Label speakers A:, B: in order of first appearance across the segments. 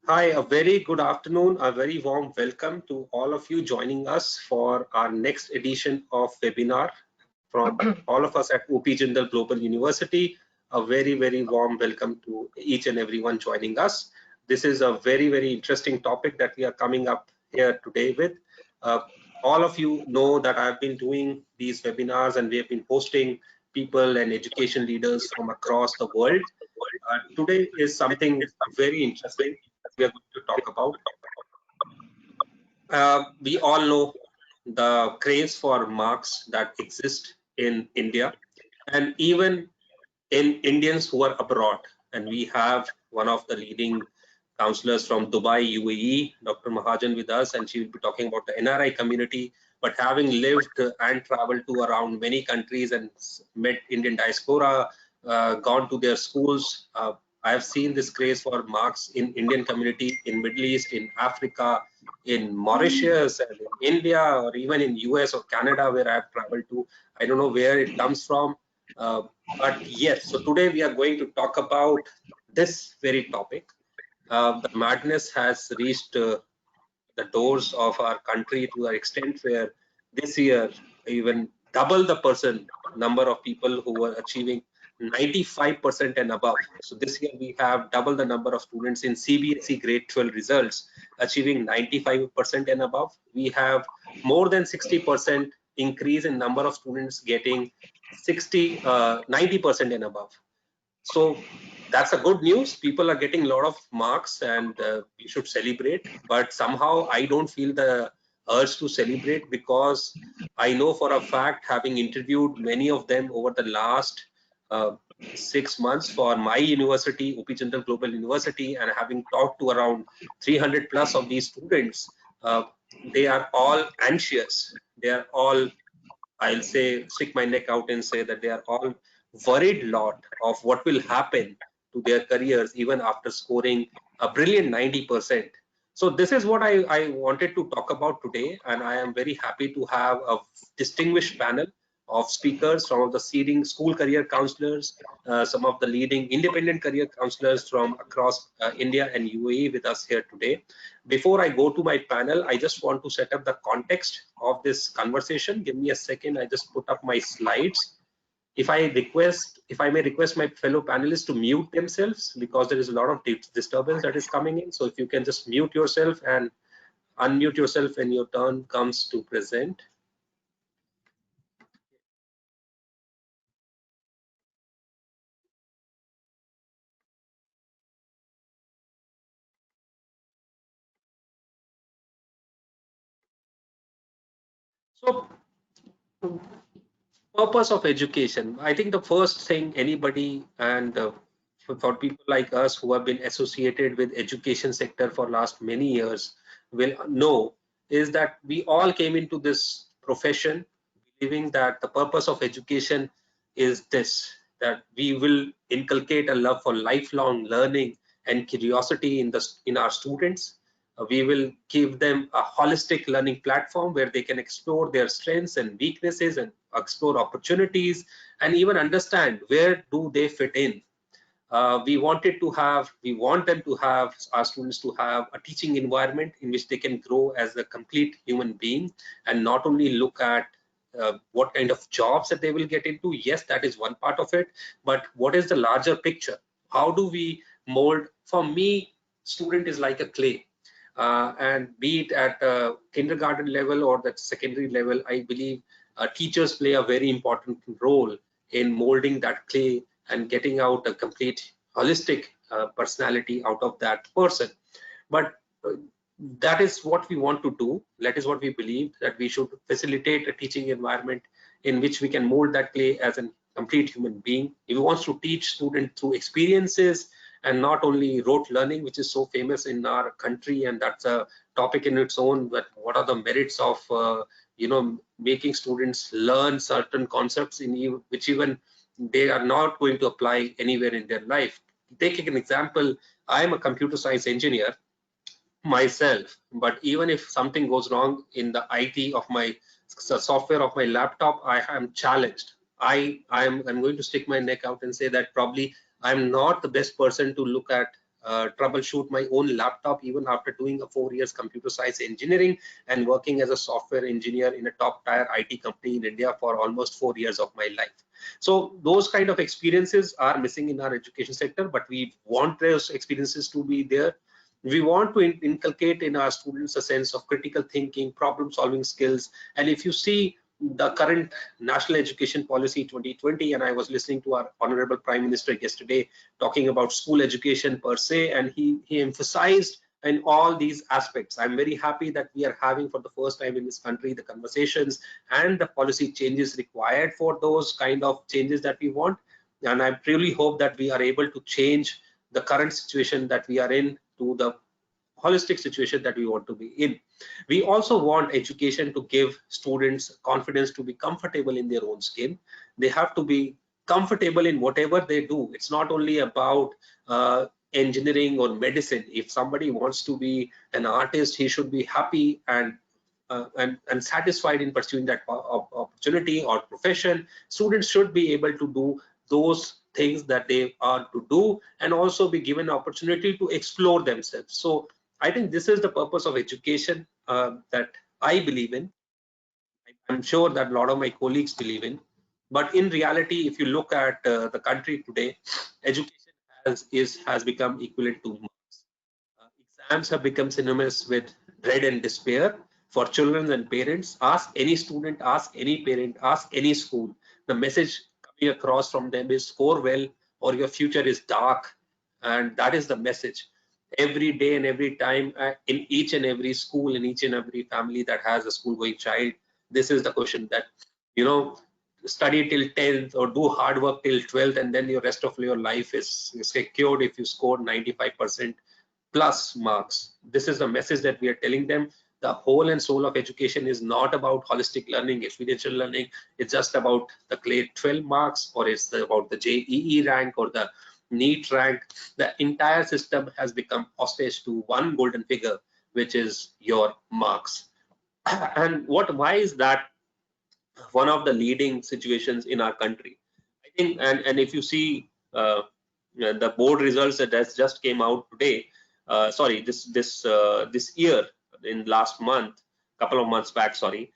A: Hi, a very good afternoon, a very warm welcome to all of you joining us for our next edition of webinar from all of us at OP Jindal Global University. A very warm welcome to each and everyone joining us. This is a very interesting topic that we are coming up here today with. Uh, all of you know that I've been doing these webinars and we have been hosting people and education leaders from across the world. Today is something very interesting that we are going to talk about. We all know the craze for marks that exist in India and even in Indians who are abroad. And we have one of the leading counselors from Dubai, UAE, Dr. Mahajan with us, and she will be talking about the NRI community. But having lived and traveled to around many countries and met Indian diaspora, gone to their schools, I have seen this craze for marks in Indian community, in Middle East, in Africa, in Mauritius, and in India, or even in US or Canada, where I have traveled to. I don't know where it comes from. But yes, so today we are going to talk about this very topic. The madness has reached the doors of our country to an extent where this year even double the person number of people who were achieving 95% and above. So this year we have double the number of students in CBSE grade 12 results achieving 95% and above. We have more than 60% increase in number of students getting 90% and above. So that's a good news. People are getting a lot of marks and we should celebrate. But somehow I don't feel the urge to celebrate because I know for a fact, having interviewed many of them over the last uh, 6 months for my university, UP Jindal Global University, and having talked to around 300 plus of these students, they are all anxious. They are all, I'll say, stick my neck out and say that they are all worried lot of what will happen to their careers even after scoring a brilliant 90%. So this is what I wanted to talk about today, and I am very happy to have a distinguished panel of speakers, some of the leading school career counselors, some of the leading independent career counselors from across India and UAE with us here today. Before I go to my panel, I just want to set up the context of this conversation. Give me a second. I just put up my slides. If I may request my fellow panelists to mute themselves because there is a lot of disturbance that is coming in. So if you can just mute yourself and unmute yourself when your turn comes to present. So purpose of education. I think the first thing anybody and for people like us who have been associated with education sector for last many years will know is that we all came into this profession believing that the purpose of education is this, that we will inculcate a love for lifelong learning and curiosity in our students. We will give them a holistic learning platform where they can explore their strengths and weaknesses and explore opportunities and even understand where do they fit in. We want them to have, our students to have a teaching environment in which they can grow as a complete human being and not only look at what kind of jobs that they will get into. Yes, that is one part of it, but what is the larger picture? How do we mold? For me, student is like a clay. And be it at kindergarten level or that secondary level, I believe teachers play a very important role in molding that clay and getting out a complete holistic personality out of that person. But that is what we want to do. That is what we believe, that we should facilitate a teaching environment in which we can mold that clay as a complete human being. If we want to teach students through experiences and not only rote learning, which is so famous in our country, and that's a topic in its own, but what are the merits of making students learn certain concepts in which even they are not going to apply anywhere in their life. Taking an example, I am a computer science engineer myself, but even if something goes wrong in the IT of my software of my laptop, I am challenged. I'm going to stick my neck out and say that probably I'm not the best person to look at troubleshoot my own laptop even after doing a 4 years computer science engineering and working as a software engineer in a top tier IT company in India for almost 4 years of my life. So those kind of experiences are missing in our education sector, but we want those experiences to be there. We want to inculcate in our students a sense of critical thinking, problem solving skills. And if you see the current national education policy 2020, and I was listening to our honorable prime minister yesterday talking about school education per se, and he emphasized in all these aspects. I'm very happy that we are having for the first time in this country the conversations and the policy changes required for those kind of changes that we want. And I really hope that we are able to change the current situation that we are in to the holistic situation that we want to be in. We also want education to give students confidence to be comfortable in their own skin. They have to be comfortable in whatever they do. It's not only about engineering or medicine. If somebody wants to be an artist, he should be happy and satisfied in pursuing that opportunity or profession. Students should be able to do those things that they are to do and also be given opportunity to explore themselves. So I think this is the purpose of education that I believe in. I'm sure that a lot of my colleagues believe in. But in reality, if you look at the country today, education has become equivalent to marks. Exams have become synonymous with dread and despair for children and parents. Ask any student, ask any parent, ask any school. The message coming across from them is score well or your future is dark. And that is the message. Every day and every time in each and every school, in each and every family that has a school going child, this is the question that, you know, study till 10th or do hard work till 12th and then your rest of your life is secured if you score 95% plus marks. This is the message that we are telling them. The whole and soul of education is not about holistic learning, experiential learning. It's just about the grade 12 marks, or it's about the JEE rank or the NEET rank. The entire system has become hostage to one golden figure, which is your marks. And why is that one of the leading situations in our country? I think, and if you see the board results that has just came out today, sorry, this year, in last month, couple of months back, sorry,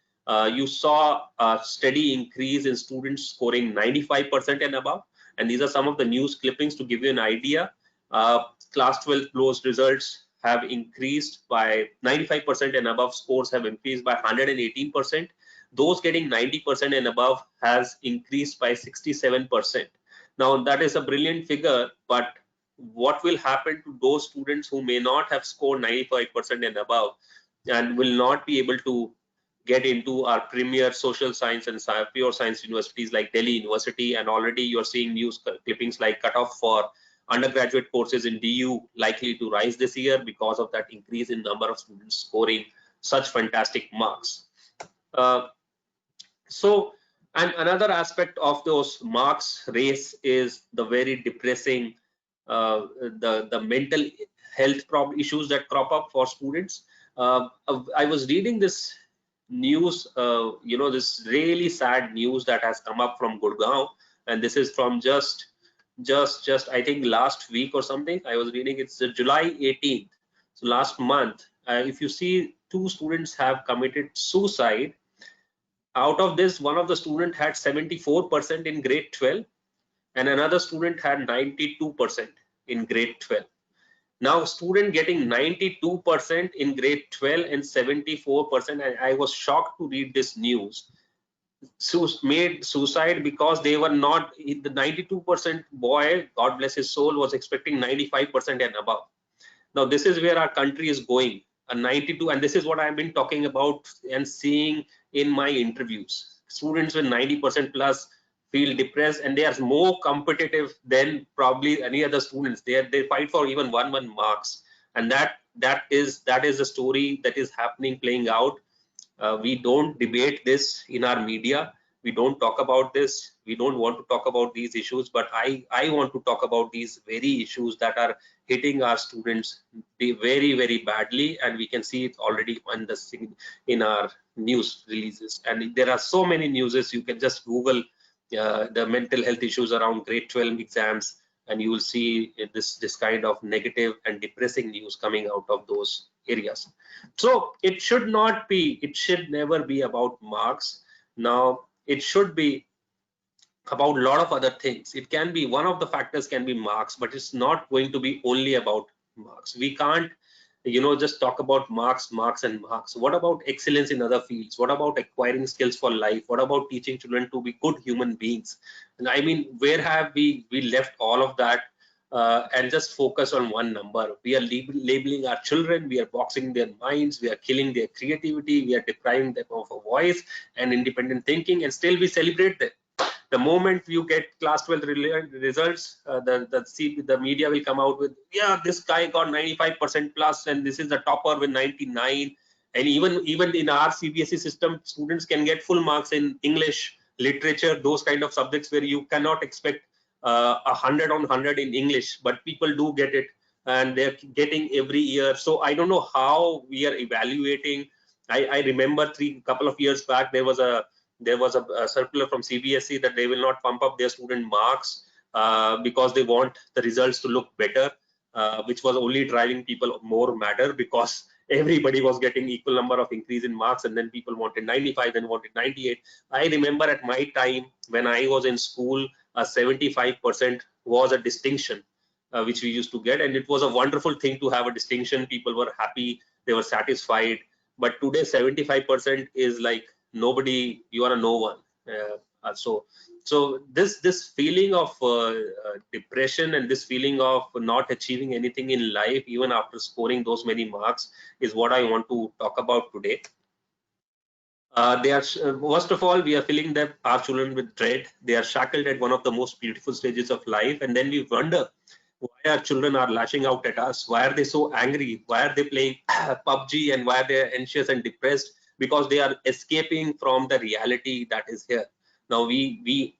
A: you saw a steady increase in students scoring 95% and above. And these are some of the news clippings to give you an idea. Class 12 closed results have increased by 95% and above, scores have increased by 118%. Those getting 90% and above has increased by 67%. Now that is a brilliant figure, but what will happen to those students who may not have scored 95% and above and will not be able to get into our premier social science and pure science universities like Delhi University? And already you're seeing news clippings like cutoff for undergraduate courses in DU likely to rise this year because of that increase in number of students scoring such fantastic marks. So, and another aspect of those marks race is the very depressing the mental health issues that crop up for students. I was reading this news, this really sad news that has come up from Gurgaon, and this is from just I think last week or something. I was reading it's July 18th, so last month. If you see, 2 students have committed suicide. Out of this, one of the student had 74% in grade 12 and another student had 92% in grade 12. Now student getting 92% in grade 12 and 74%, and I was shocked to read this news, made suicide because they were not, the 92% boy, God bless his soul, was expecting 95% and above. Now this is where our country is going, a 92, and this is what I've been talking about and seeing in my interviews. Students with 90% plus feel depressed and they are more competitive than probably any other students. They fight for even one marks, and that is the story that is happening, playing out. We don't debate this in our media. We don't talk about this. We don't want to talk about these issues, but I want to talk about these very issues that are hitting our students very, very badly, and we can see it already on in our news releases. And there are so many newses. You can just Google the mental health issues around grade 12 exams, and you will see this kind of negative and depressing news coming out of those areas. So it should not be, it should never be about marks. Now it should be about a lot of other things. It can be, one of the factors can be marks, but it's not going to be only about marks. We can't, just talk about marks, marks and marks. What about excellence in other fields? What about acquiring skills for life? What about teaching children to be good human beings? And I mean, where have we left all of that and just focus on one number? We are labeling our children, we are boxing their minds, we are killing their creativity, we are depriving them of a voice and independent thinking, and still we celebrate them. The moment you get class 12 results, the media will come out with, yeah, this guy got 95% plus and this is the topper with 99. And even in our CBSE system, students can get full marks in English, literature, those kind of subjects where you cannot expect 100 on 100 in English, but people do get it, and they're getting every year. So I don't know how we are evaluating. I remember couple of years back, there was a circular from CBSE that they will not pump up their student marks because they want the results to look better, which was only driving people more madder, because everybody was getting equal number of increase in marks, and then people wanted 95, then wanted 98. I remember at my time when I was in school, 75% was a distinction which we used to get, and it was a wonderful thing to have a distinction. People were happy, they were satisfied. But today 75% is like nobody, you are a no one. So this feeling of depression and this feeling of not achieving anything in life even after scoring those many marks is what I want to talk about today. They are first of all, we are filling our children with dread. They are shackled at one of the most beautiful stages of life, and then we wonder why our children are lashing out at us. Why are they so angry? Why are they playing PUBG, and why are they anxious and depressed? Because they are escaping from the reality that is here. Now we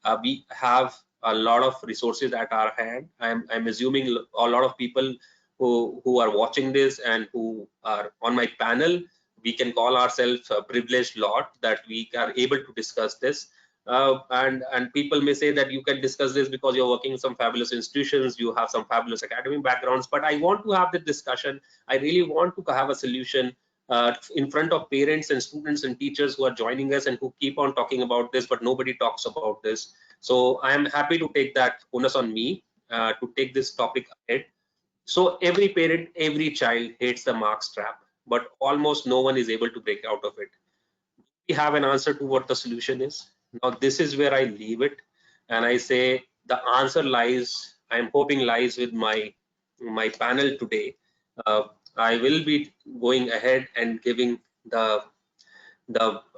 A: have a lot of resources at our hand. I'm assuming a lot of people who are watching this and who are on my panel, we can call ourselves a privileged lot that we are able to discuss this. And people may say that you can discuss this because you're working in some fabulous institutions, you have some fabulous academic backgrounds, but I want to have the discussion. I really want to have a solution in front of parents and students and teachers who are joining us and who keep on talking about this, but nobody talks about this. So I am happy to take that onus on me to take this topic ahead. So every parent, every child hates the marks trap, but almost no one is able to break out of it. We have an answer to what the solution is. Now this is where I leave it, and I say the answer lies, I'm hoping lies with my panel today. I will be going ahead and giving the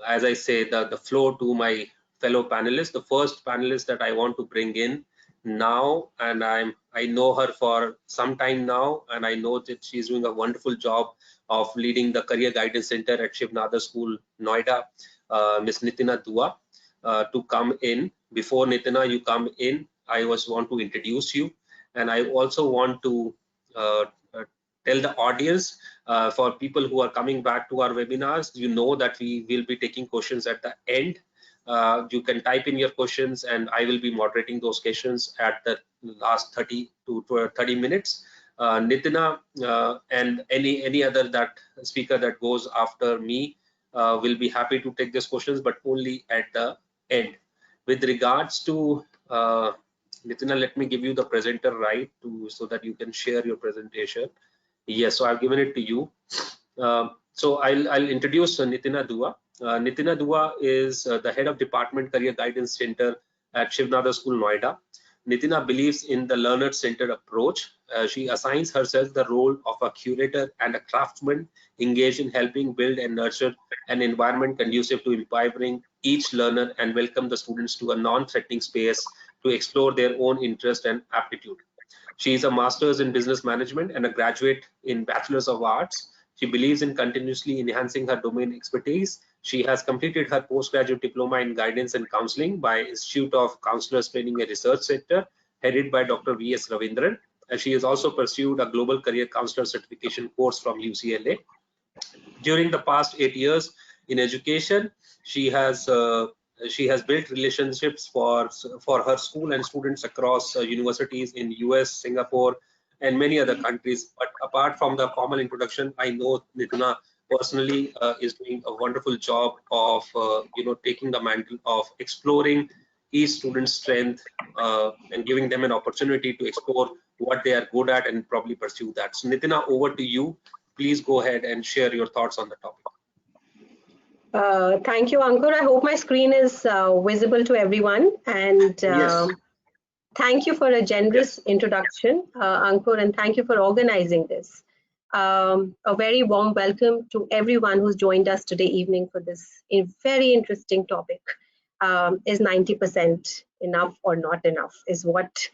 A: as I say the floor to my fellow panelists. The first panelist that I want to bring in now, and I know her for some time now, and I know that she's doing a wonderful job of leading the Career Guidance Center at Shiv Nadar School, Noida, Miss Nitina Dua, to come in. Before Nitina, you come in, I want to introduce you, and I also want to tell the audience, for people who are coming back to our webinars, you know that we will be taking questions at the end. You can type in your questions and I will be moderating those questions at the last 30 to 30 minutes. Nitina and any other speaker that goes after me will be happy to take these questions, but only at the end. With regards to Nitina, let me give you the presenter right so that you can share your presentation. Yes, so I've given it to you. So I'll introduce Nitina Dua. Nitina Dua is the head of Department Career Guidance Center at Shiv Nadar School, Noida. Nitina believes in the learner-centered approach. She assigns herself the role of a curator and a craftsman engaged in helping build and nurture an environment conducive to empowering each learner and welcome the students to a non-threatening space to explore their own interest and aptitude. She is a master's in business management and a graduate in bachelor's of arts. She believes in continuously enhancing her domain expertise. She has completed her postgraduate diploma in guidance and counseling by Institute of Counselors Training and Research Center, headed by Dr. V.S. Ravindran. And she has also pursued a global career counselor certification course from UCLA. During the past 8 years in education, she has She has built relationships for her school and students across universities in US, Singapore, and many other countries. But apart from the formal introduction, I know Nituna personally is doing a wonderful job of taking the mantle of exploring each student's strength and giving them an opportunity to explore what they are good at and probably pursue that. So Nitina, over to you. Please go ahead and share your thoughts on the topic.
B: Thank you, Ankur. I hope my screen is visible to everyone. And
A: Yes.
B: thank you for a generous introduction, Ankur, and thank you for organizing this. A very warm welcome to everyone who's joined us today evening for this very interesting topic. Is 90% enough or not enough? Is what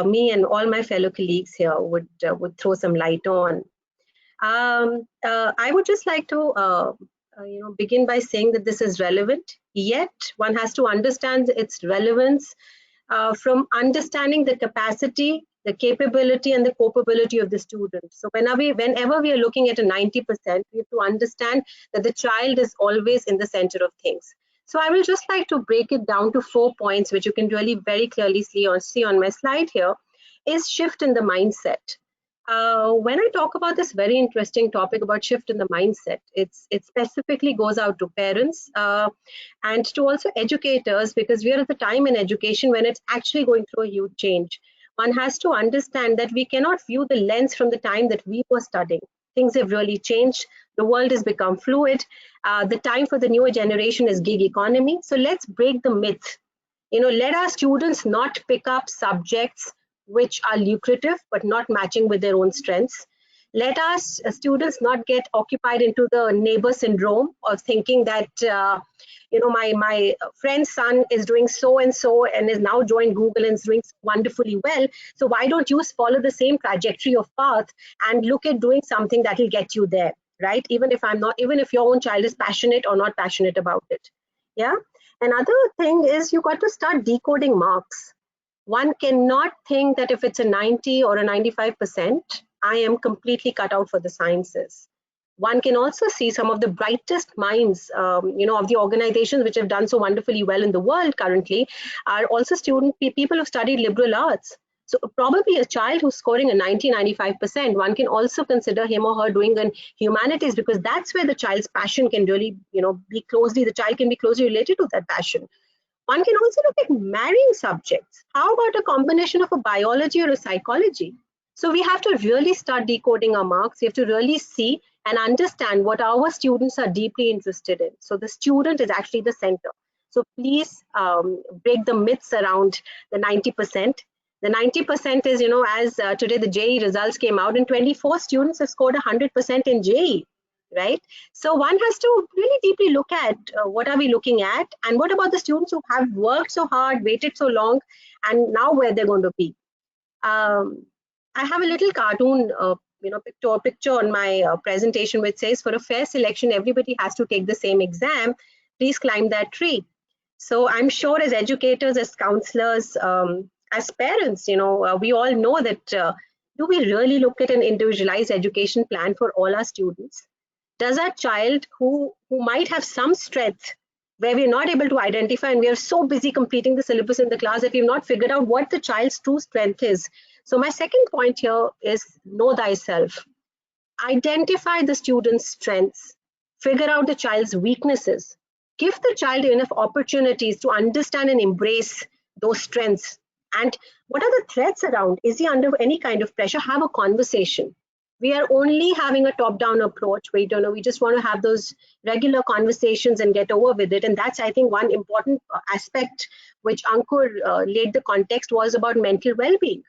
B: me and all my fellow colleagues here would throw some light on. I would just like to begin by saying that this is relevant, yet one has to understand its relevance from understanding the capacity, the capability, and the capability of the student. So whenever we are looking at a 90%, we have to understand that the child is always in the center of things. So I will just like to break it down to 4 points, which you can really very clearly see on my slide here, is shift in the mindset. When I talk about this very interesting topic about shift in the mindset, it specifically goes out to parents and to also educators, because we are at the time in education when it's actually going through a huge change. One has to understand that we cannot view the lens from the time that we were studying. Things have really changed. The world has become fluid. The time for the newer generation is gig economy. So let's break the myth. Let our students not pick up subjects which are lucrative but not matching with their own strengths. Let us students not get occupied into the neighbor syndrome of thinking that my friend's son is doing so and so and is now joined Google and is doing wonderfully well. So why don't you follow the same trajectory of path and look at doing something that will get you there, right? Even if your own child is passionate or not passionate about it. Yeah. Another thing is you got to start decoding marks. One cannot think that if it's a 90 or a 95%, I am completely cut out for the sciences. One can also see some of the brightest minds, of the organizations which have done so wonderfully well in the world currently are also people who studied liberal arts. So probably a child who's scoring a 90, 95%, one can also consider him or her doing an humanities, because that's where the child's passion can really, the child can be closely related to that passion. One can also look at marrying subjects. How about a combination of a biology or a psychology? So we have to really start decoding our marks. We have to really see and understand what our students are deeply interested in. So the student is actually the center. So please break the myths around the 90%. The 90% is, as today the JEE results came out, and 24 students have scored 100% in JEE. Right? So one has to really deeply look at what are we looking at, and what about the students who have worked so hard, waited so long, and now where they're going to be. I have a little cartoon, picture on my presentation which says, for a fair selection, everybody has to take the same exam. Please climb that tree. So I'm sure as educators, as counselors, as parents, we all know that do we really look at an individualized education plan for all our students? Does our child who might have some strength where we're not able to identify, and we are so busy completing the syllabus in the class that we've not figured out what the child's true strength is. So my second point here is know thyself. Identify the student's strengths, figure out the child's weaknesses, give the child enough opportunities to understand and embrace those strengths. And what are the threats around? Is he under any kind of pressure? Have a conversation. We are only having a top-down approach where we just want to have those regular conversations and get over with it. And that's, I think, one important aspect which Ankur laid the context was about mental well-being.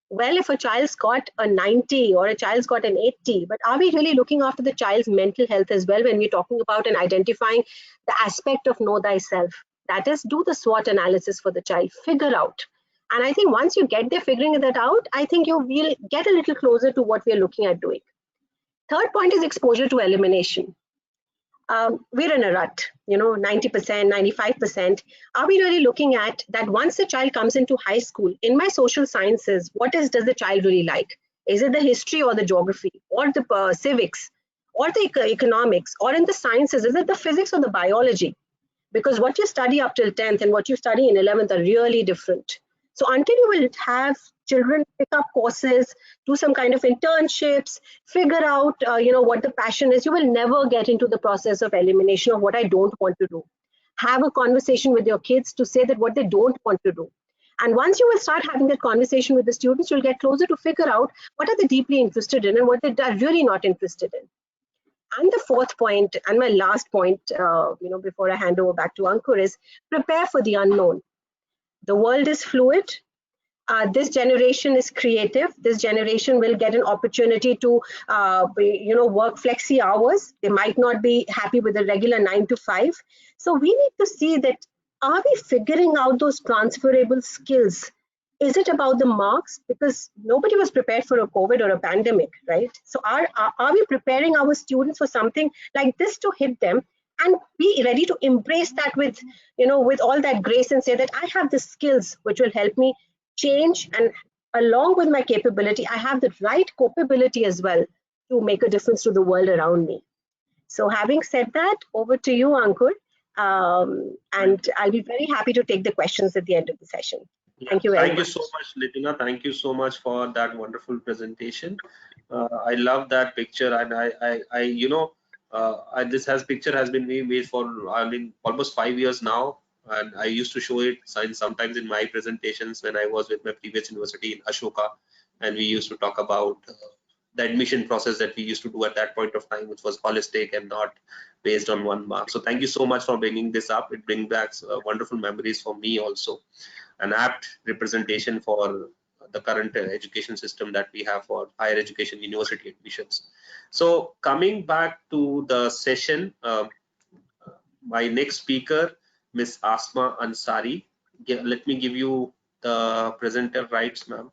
B: Well, if a child's got a 90 or a child's got an 80, but are we really looking after the child's mental health as well when we're talking about and identifying the aspect of know thyself? That is, do the SWOT analysis for the child, figure out. And I think once you get there figuring that out, I think you will get a little closer to what we're looking at doing. Third point is exposure to elimination. We're in a rut, 90%, 95%. Are we really looking at that once the child comes into high school? In my social sciences, does the child really like? Is it the history or the geography or the civics or the economics, or in the sciences, is it the physics or the biology? because what you study up till 10th and what you study in 11th are really different. So until you will have children pick up courses, do some kind of internships, figure out what the passion is, you will never get into the process of elimination of what I don't want to do. Have a conversation with your kids to say that what they don't want to do. And once you will start having that conversation with the students, you'll get closer to figure out what are they deeply interested in and what they are really not interested in. And the fourth point, and my last point, before I hand over back to Ankur, is prepare for the unknown. The world is fluid. This generation is creative. This generation will get an opportunity to, work flexi hours. They might not be happy with a regular 9 to 5. So we need to see that, are we figuring out those transferable skills? Is it about the marks? Because nobody was prepared for a COVID or a pandemic, right? So are we preparing our students for something like this to hit them, and be ready to embrace that with, with all that grace, and say that I have the skills which will help me change, and along with my capability, I have the right capability as well to make a difference to the world around me. So having said that, over to you, Ankur. And I'll be very happy to take the questions at the end of the session. Thank you very much.
A: Thank you so much, Nitina. Thank you so much for that wonderful presentation. I love that picture, and this picture has been made for almost 5 years now, and I used to show it sometimes in my presentations when I was with my previous university in Ashoka, and we used to talk about the admission process that we used to do at that point of time, which was holistic and not based on one mark. So thank you so much for bringing this up. It brings back wonderful memories for me also, an apt representation for the current education system that we have for higher education university admissions. So coming back to the session, my next speaker, Ms. Asma Ansari. Let me give you the presenter rights, ma'am.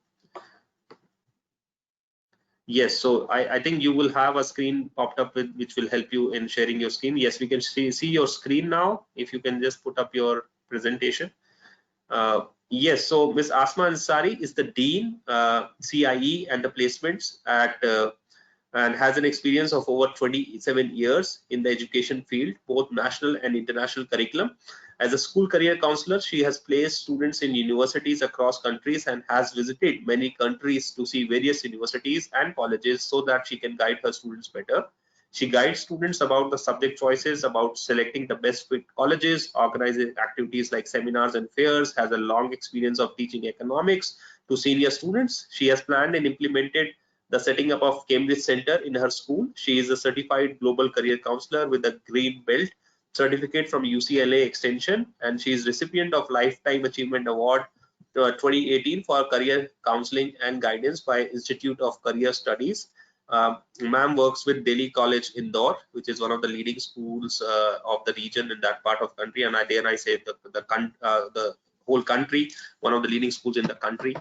A: Yes, so I think you will have a screen popped up with which will help you in sharing your screen. Yes, we can see your screen now. If you can just put up your presentation. Yes, so Ms. Asma Ansari is the Dean, CIE and the placements at and has an experience of over 27 years in the education field, both national and international curriculum. As a school career counselor, she has placed students in universities across countries and has visited many countries to see various universities and colleges so that she can guide her students better. She guides students about the subject choices, about selecting the best fit colleges, organizing activities like seminars and fairs, has a long experience of teaching economics to senior students. She has planned and implemented the setting up of Cambridge Center in her school. She is a certified global career counselor with a green belt certificate from UCLA Extension, and she is recipient of Lifetime Achievement Award 2018 for career counseling and guidance by Institute of Career Studies. Ma'am works with Delhi College Indore, which is one of the leading schools of the region in that part of country, and I dare I say the whole country, one of the leading schools in the country.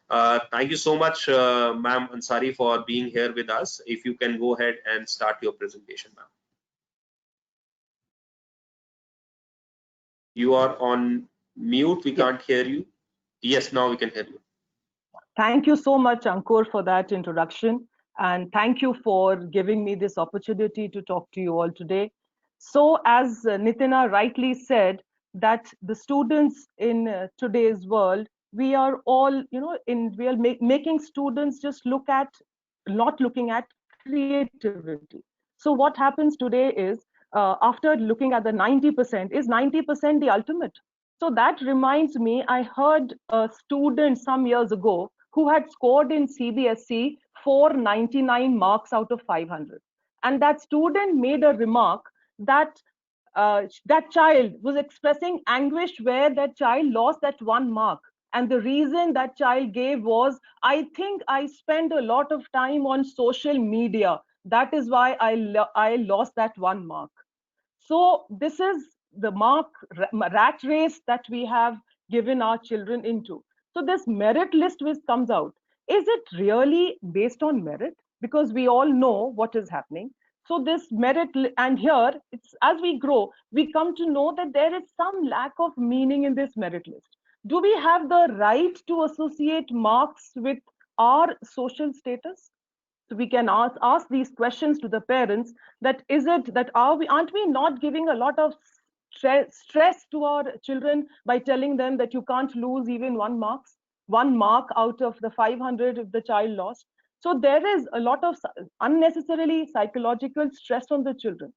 A: Thank you so much, ma'am Ansari, for being here with us. If you can go ahead and start your presentation, ma'am. You are on mute. We can't hear you. Yes, now we can hear you.
C: Thank you so much, Ankur, for that introduction. And thank you for giving me this opportunity to talk to you all today. So as Nitina rightly said, that the students in today's world, we are all, we are making students just not looking at creativity. So what happens today is, after looking at the 90%, is 90% the ultimate? So that reminds me, I heard a student some years ago who had scored in CBSE 499 marks out of 500. And that student made a remark that that child was expressing anguish where that child lost that 1 mark. And the reason that child gave was, I think I spent a lot of time on social media. That is why I lost that 1 mark. So this is the rat race that we have given our children into. So this merit list which comes out, is it really based on merit? Because we all know what is happening. So this merit, and here, it's as we grow, we come to know that there is some lack of meaning in this merit list. Do we have the right to associate marks with our social status? So we can ask these questions to the parents, that is it that aren't we not giving a lot of stress to our children by telling them that you can't lose even 1 mark out of the 500 if the child lost. So there is a lot of unnecessarily psychological stress on the children,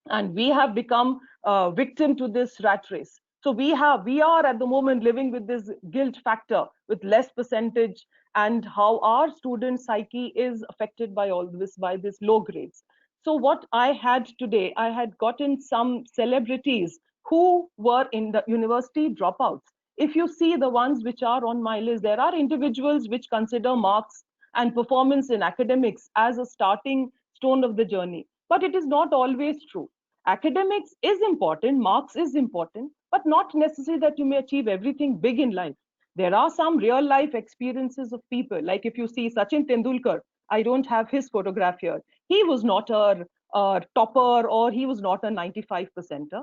C: and we have become a victim to this rat race. So we are at the moment living with this guilt factor, with less percentage, and how our student psyche is affected by all this, by this low grades. So what I had today, I had gotten some celebrities who were in the university dropouts. If you see the ones which are on my list, there are individuals which consider marks and performance in academics as a starting stone of the journey. But it is not always true. Academics is important, marks is important, but not necessary that you may achieve everything big in life. There are some real life experiences of people, like if you see Sachin Tendulkar, I don't have his photograph here. He was not a topper, or he was not a 95 percenter.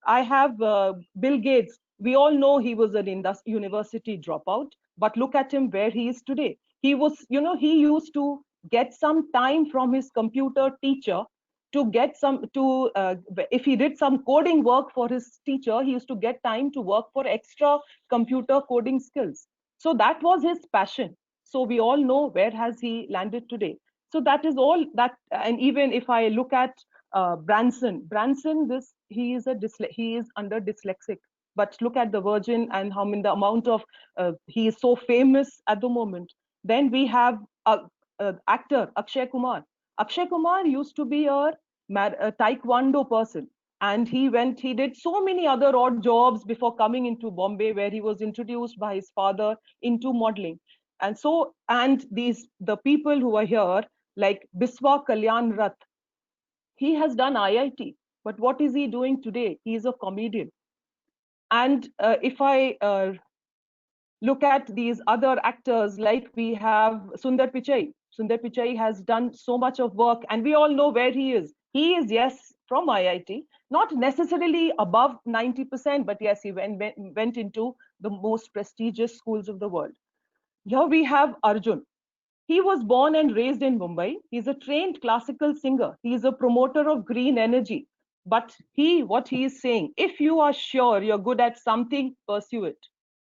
C: I have Bill Gates. We all know he was an university dropout, but look at him where he is today. He was, he used to get some time from his computer teacher to get some to if he did some coding work for his teacher, he used to get time to work for extra computer coding skills. So that was his passion. So we all know where has he landed today. So that is all that. And even if I look at Branson, this he is under dyslexic. But look at the Virgin and how many the amount of he is so famous at the moment. Then we have actor Akshay Kumar. Akshay Kumar used to be a taekwondo person, and he did so many other odd jobs before coming into Bombay, where he was introduced by his father into modeling. And so, and the people who are here, like Biswa Kalyan Rath, he has done IIT, but what is he doing today? He is a comedian. And if I look at these other actors, like we have Sundar Pichai. Sundar Pichai has done so much of work, and we all know where he is. He is, yes, from IIT, not necessarily above 90%, but yes, he went into the most prestigious schools of the world. Here we have Arjun. He was born and raised in Mumbai. He's a trained classical singer. He is a promoter of green energy. But what he is saying, if you are sure you're good at something, pursue it.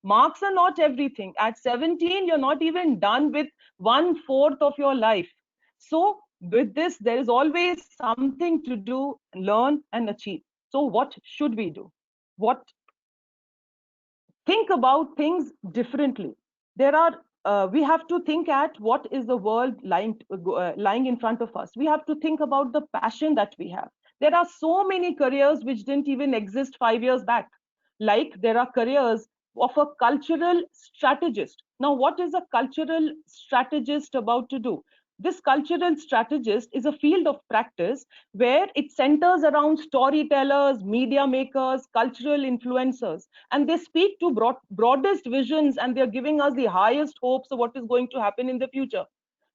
C: Marks are not everything. At 17, you're not even done with 1/4 of your life. So with this, there is always something to do, learn and achieve. So what should we do? Think about things differently. We have to think at what is the world lying in front of us. We have to think about the passion that we have. There are so many careers which didn't even exist 5 years back. Like there are careers of a cultural strategist. Now, what is a cultural strategist about to do? This cultural strategist is a field of practice where it centers around storytellers, media makers, cultural influencers, and they speak to broadest visions, and they're giving us the highest hopes of what is going to happen in the future.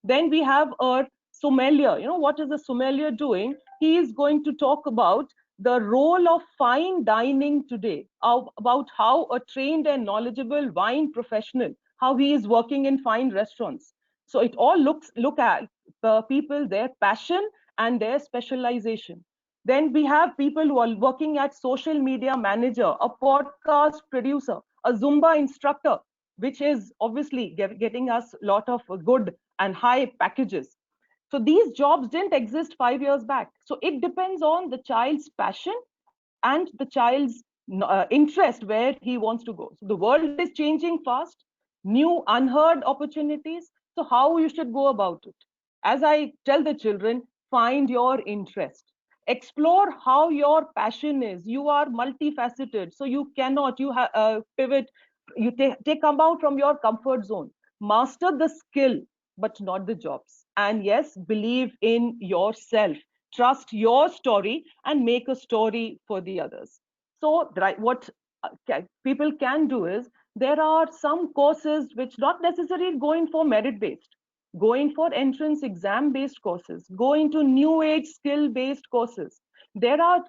C: Then we have a sommelier. What is a sommelier doing? He is going to talk about the role of fine dining today, about how a trained and knowledgeable wine professional, how he is working in fine restaurants. So it all look at the people, their passion and their specialization. Then we have people who are working at social media manager, a podcast producer, a Zumba instructor, which is obviously getting us a lot of good and high packages. So these jobs didn't exist 5 years back. So it depends on the child's passion and the child's interest where he wants to go. So the world is changing fast, new unheard opportunities. So how you should go about it? As I tell the children, find your interest. Explore how your passion is. You are multifaceted, so you cannot, pivot, come out from your comfort zone. Master the skill, but not the jobs. And yes, believe in yourself. Trust your story and make a story for the others. So what people can do is, there are some courses which not necessarily going for merit based, going for entrance exam based courses, go into new age skill based courses. There are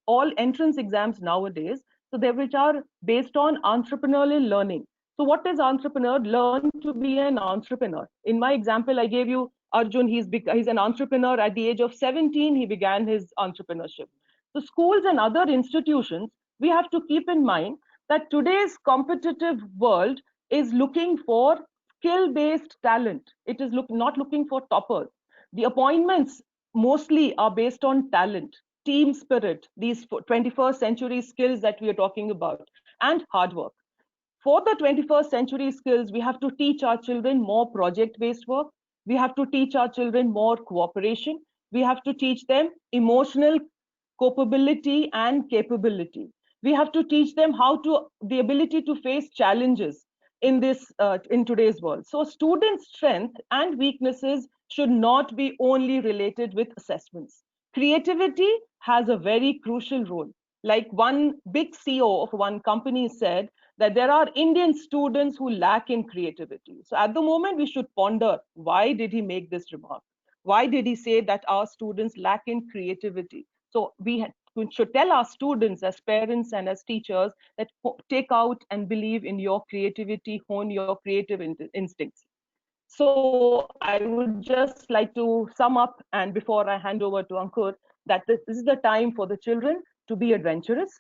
C: all entrance exams nowadays, so they which are based on entrepreneurial learning. So what is entrepreneur? Learn to be an entrepreneur. In my example, I gave you Arjun. He's an entrepreneur at the age of 17. He began his entrepreneurship. So schools and other institutions, we have to keep in mind that today's competitive world is looking for skill-based talent. It is not looking for toppers. The appointments mostly are based on talent, team spirit, these 21st century skills that we are talking about, and hard work. For the 21st century skills, we have to teach our children more project-based work. We have to teach our children more cooperation. We have to teach them emotional capability and capability. We have to teach them the ability to face challenges in today's world. So students' strength and weaknesses should not be only related with assessments. Creativity has a very crucial role. Like one big CEO of one company said, that there are Indian students who lack in creativity. So at the moment, we should ponder, why did he make this remark? Why did he say that our students lack in creativity? So we should tell our students as parents and as teachers that take out and believe in your creativity, hone your creative instincts. So I would just like to sum up, and before I hand over to Ankur, that this is the time for the children to be adventurous,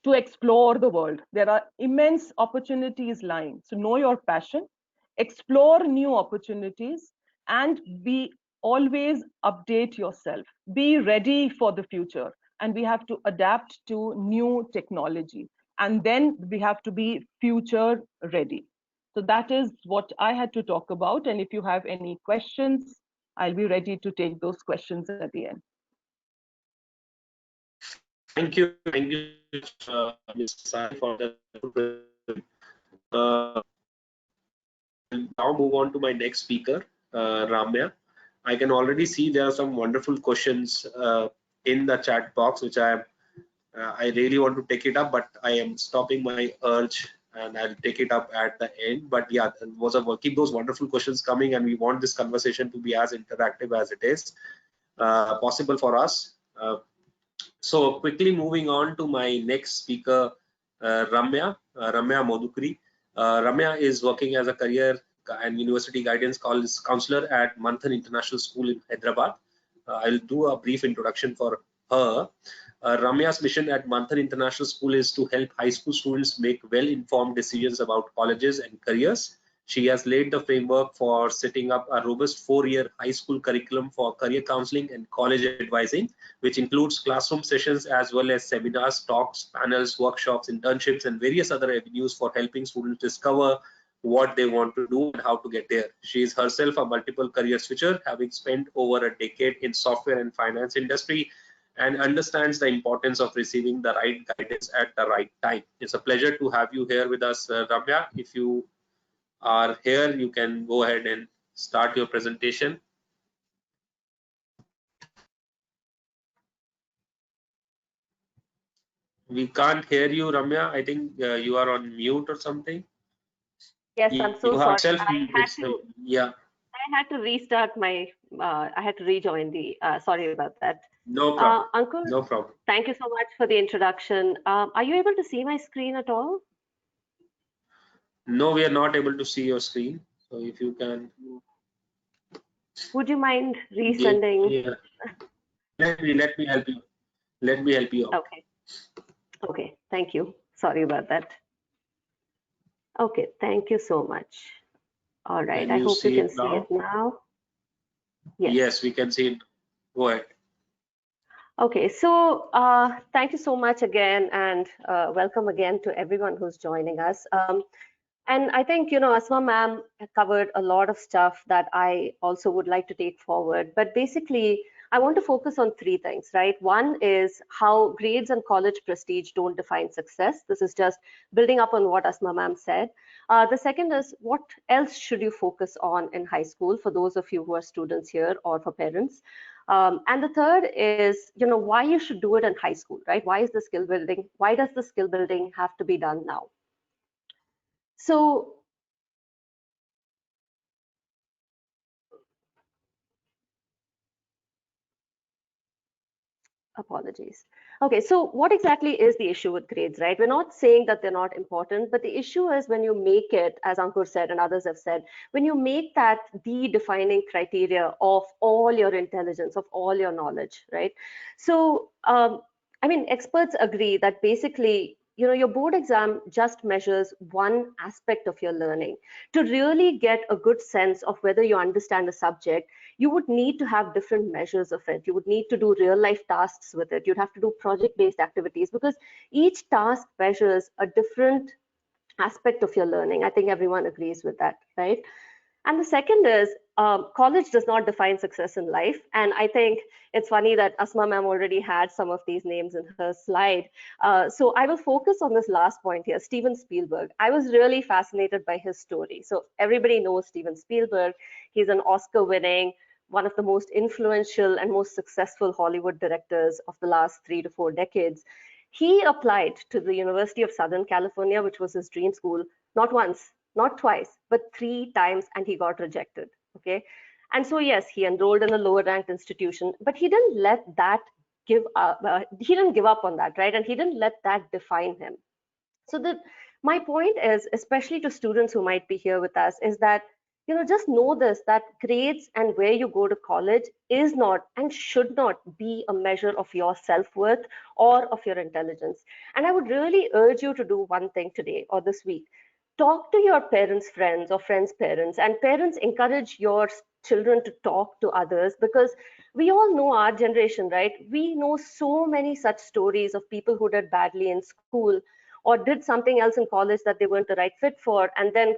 C: to explore the world. There are immense opportunities lying. So know your passion, explore new opportunities, and always update yourself. Be ready for the future. And we have to adapt to new technology. And then we have to be future ready. So that is what I had to talk about. And if you have any questions, I'll be ready to take those questions at the end.
A: Thank you, Ms. Sai, for the. I'll now move on to my next speaker, Ramya. I can already see there are some wonderful questions in the chat box, which I really want to take it up, but I am stopping my urge and I'll take it up at the end. But yeah, keep those wonderful questions coming, and we want this conversation to be as interactive as it is possible for us. So quickly moving on to my next speaker, Ramya Modukri. Ramya is working as a career and university guidance counselor at Manthan International School in Hyderabad. I'll do a brief introduction for her. Ramya's mission at Manthan International School is to help high school students make well-informed decisions about colleges and careers. She has laid the framework for setting up a robust 4-year high school curriculum for career counseling and college advising, which includes classroom sessions as well as seminars, talks, panels, workshops, internships, and various other avenues for helping students discover what they want to do and how to get there. She is herself a multiple career switcher, having spent over a decade in software and finance industry, and understands the importance of receiving the right guidance at the right time. It's a pleasure to have you here with us, Ramya. If you are here, you can go ahead and start your presentation. We can't hear you, Ramya. I think you are on mute or something.
D: Yes, I'm so sorry. I had to restart my, I had to rejoin the, sorry about that.
A: No problem.
D: Ankur,
A: no problem.
D: Thank you so much for the introduction. Are you able to see my screen at all?
A: No, we are not able to see your screen. So if you can.
D: Would you mind resending?
A: Yeah. Let me help you. Let me help you out.
D: Okay. Okay, thank you. Sorry about that. Okay, thank you so much. All right, I hope you can see it now.
A: Yes, we can see it. Go ahead.
D: Okay, so thank you so much again, and welcome again to everyone who's joining us. And I think, Asma ma'am covered a lot of stuff that I also would like to take forward. But basically, I want to focus on 3 things, right? One is how grades and college prestige don't define success. This is just building up on what Asma ma'am said. The second is, what else should you focus on in high school for those of you who are students here or for parents? And the third is, why you should do it in high school, right? Why is the skill building? Why does the skill building have to be done now? So apologies. Okay, so what exactly is the issue with grades, right? We're not saying that they're not important, but the issue is when you make it, as Ankur said and others have said, when you make that the defining criteria of all your intelligence, of all your knowledge, right? So I mean, experts agree that basically, your board exam just measures one aspect of your learning. To really get a good sense of whether you understand a subject, you would need to have different measures of it. You would need to do real life tasks with it. You'd have to do project-based activities, because each task measures a different aspect of your learning. I think everyone agrees with that, right? And the second is, college does not define success in life. And I think it's funny that Asma ma'am already had some of these names in her slide. So I will focus on this last point here, Steven Spielberg. I was really fascinated by his story. So everybody knows Steven Spielberg. He's an Oscar-winning, one of the most influential and most successful Hollywood directors of the last 3 to 4 decades. He applied to the University of Southern California, which was his dream school, not once, not twice, but 3 times, and he got rejected. Okay. And so, yes, he enrolled in a lower ranked institution, but he didn't let that give up. He didn't give up on that, right? And he didn't let that define him. So my point is, especially to students who might be here with us, is that, just know this, that grades and where you go to college is not and should not be a measure of your self-worth or of your intelligence. And I would really urge you to do one thing today or this week. Talk to your parents' friends or friends' parents, and parents encourage your children to talk to others, because we all know our generation, right? We know so many such stories of people who did badly in school or did something else in college that they weren't the right fit for, and then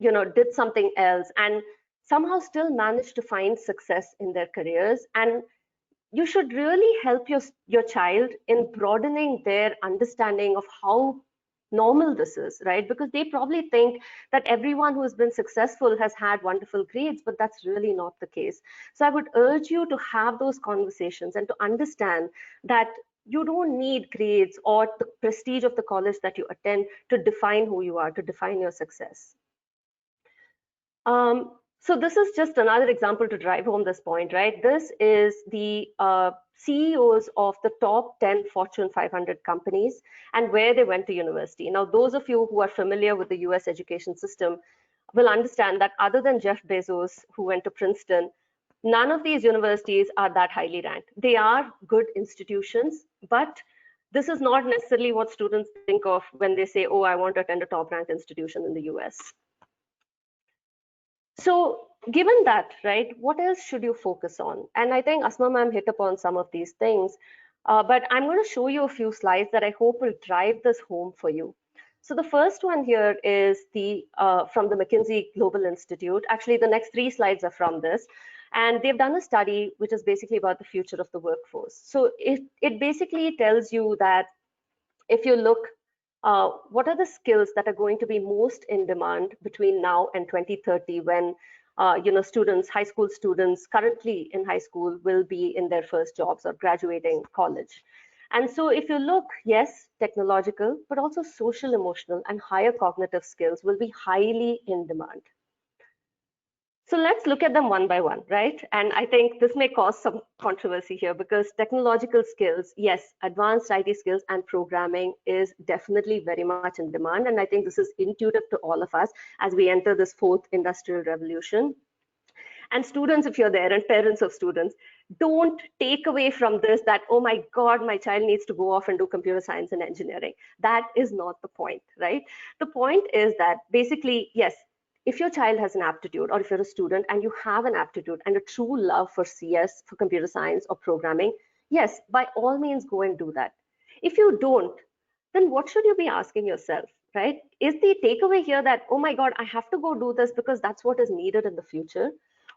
D: did something else and somehow still managed to find success in their careers. And you should really help your child in broadening their understanding of how normal this is, right? Because they probably think that everyone who has been successful has had wonderful grades, but that's really not the case. So I would urge you to have those conversations and to understand that you don't need grades or the prestige of the college that you attend to define who you are, to define your success. So this is just another example to drive home this point, right? This is the CEOs of the top 10 Fortune 500 companies and where they went to university. Now, those of you who are familiar with the US education system will understand that other than Jeff Bezos, who went to Princeton, none of these universities are that highly ranked. They are good institutions, but this is not necessarily what students think of when they say, oh, I want to attend a top ranked institution in the US. So given that, right, what else should you focus on? And I think Asma ma'am hit upon some of these things, but I'm going to show you a few slides that I hope will drive this home for you. So the first one here is from the McKinsey Global Institute. Actually, the next 3 slides are from this. And they've done a study which is basically about the future of the workforce. So it basically tells you that if you look, what are the skills that are going to be most in demand between now and 2030, when students, high school students currently in high school will be in their first jobs or graduating college. And so if you look, yes, technological, but also social, emotional, and higher cognitive skills will be highly in demand. So let's look at them one by one, right? And I think this may cause some controversy here, because technological skills, yes, advanced IT skills and programming is definitely very much in demand. And I think this is intuitive to all of us as we enter this 4th industrial revolution. And students, if you're there, and parents of students, don't take away from this that, oh my God, my child needs to go off and do computer science and engineering. That is not the point, right? The point is that basically, yes, if your child has an aptitude, or if you're a student and you have an aptitude and a true love for CS, for computer science or programming, yes, by all means, go and do that. If you don't, then what should you be asking yourself, right? Is the takeaway here that, oh my God, I have to go do this because that's what is needed in the future?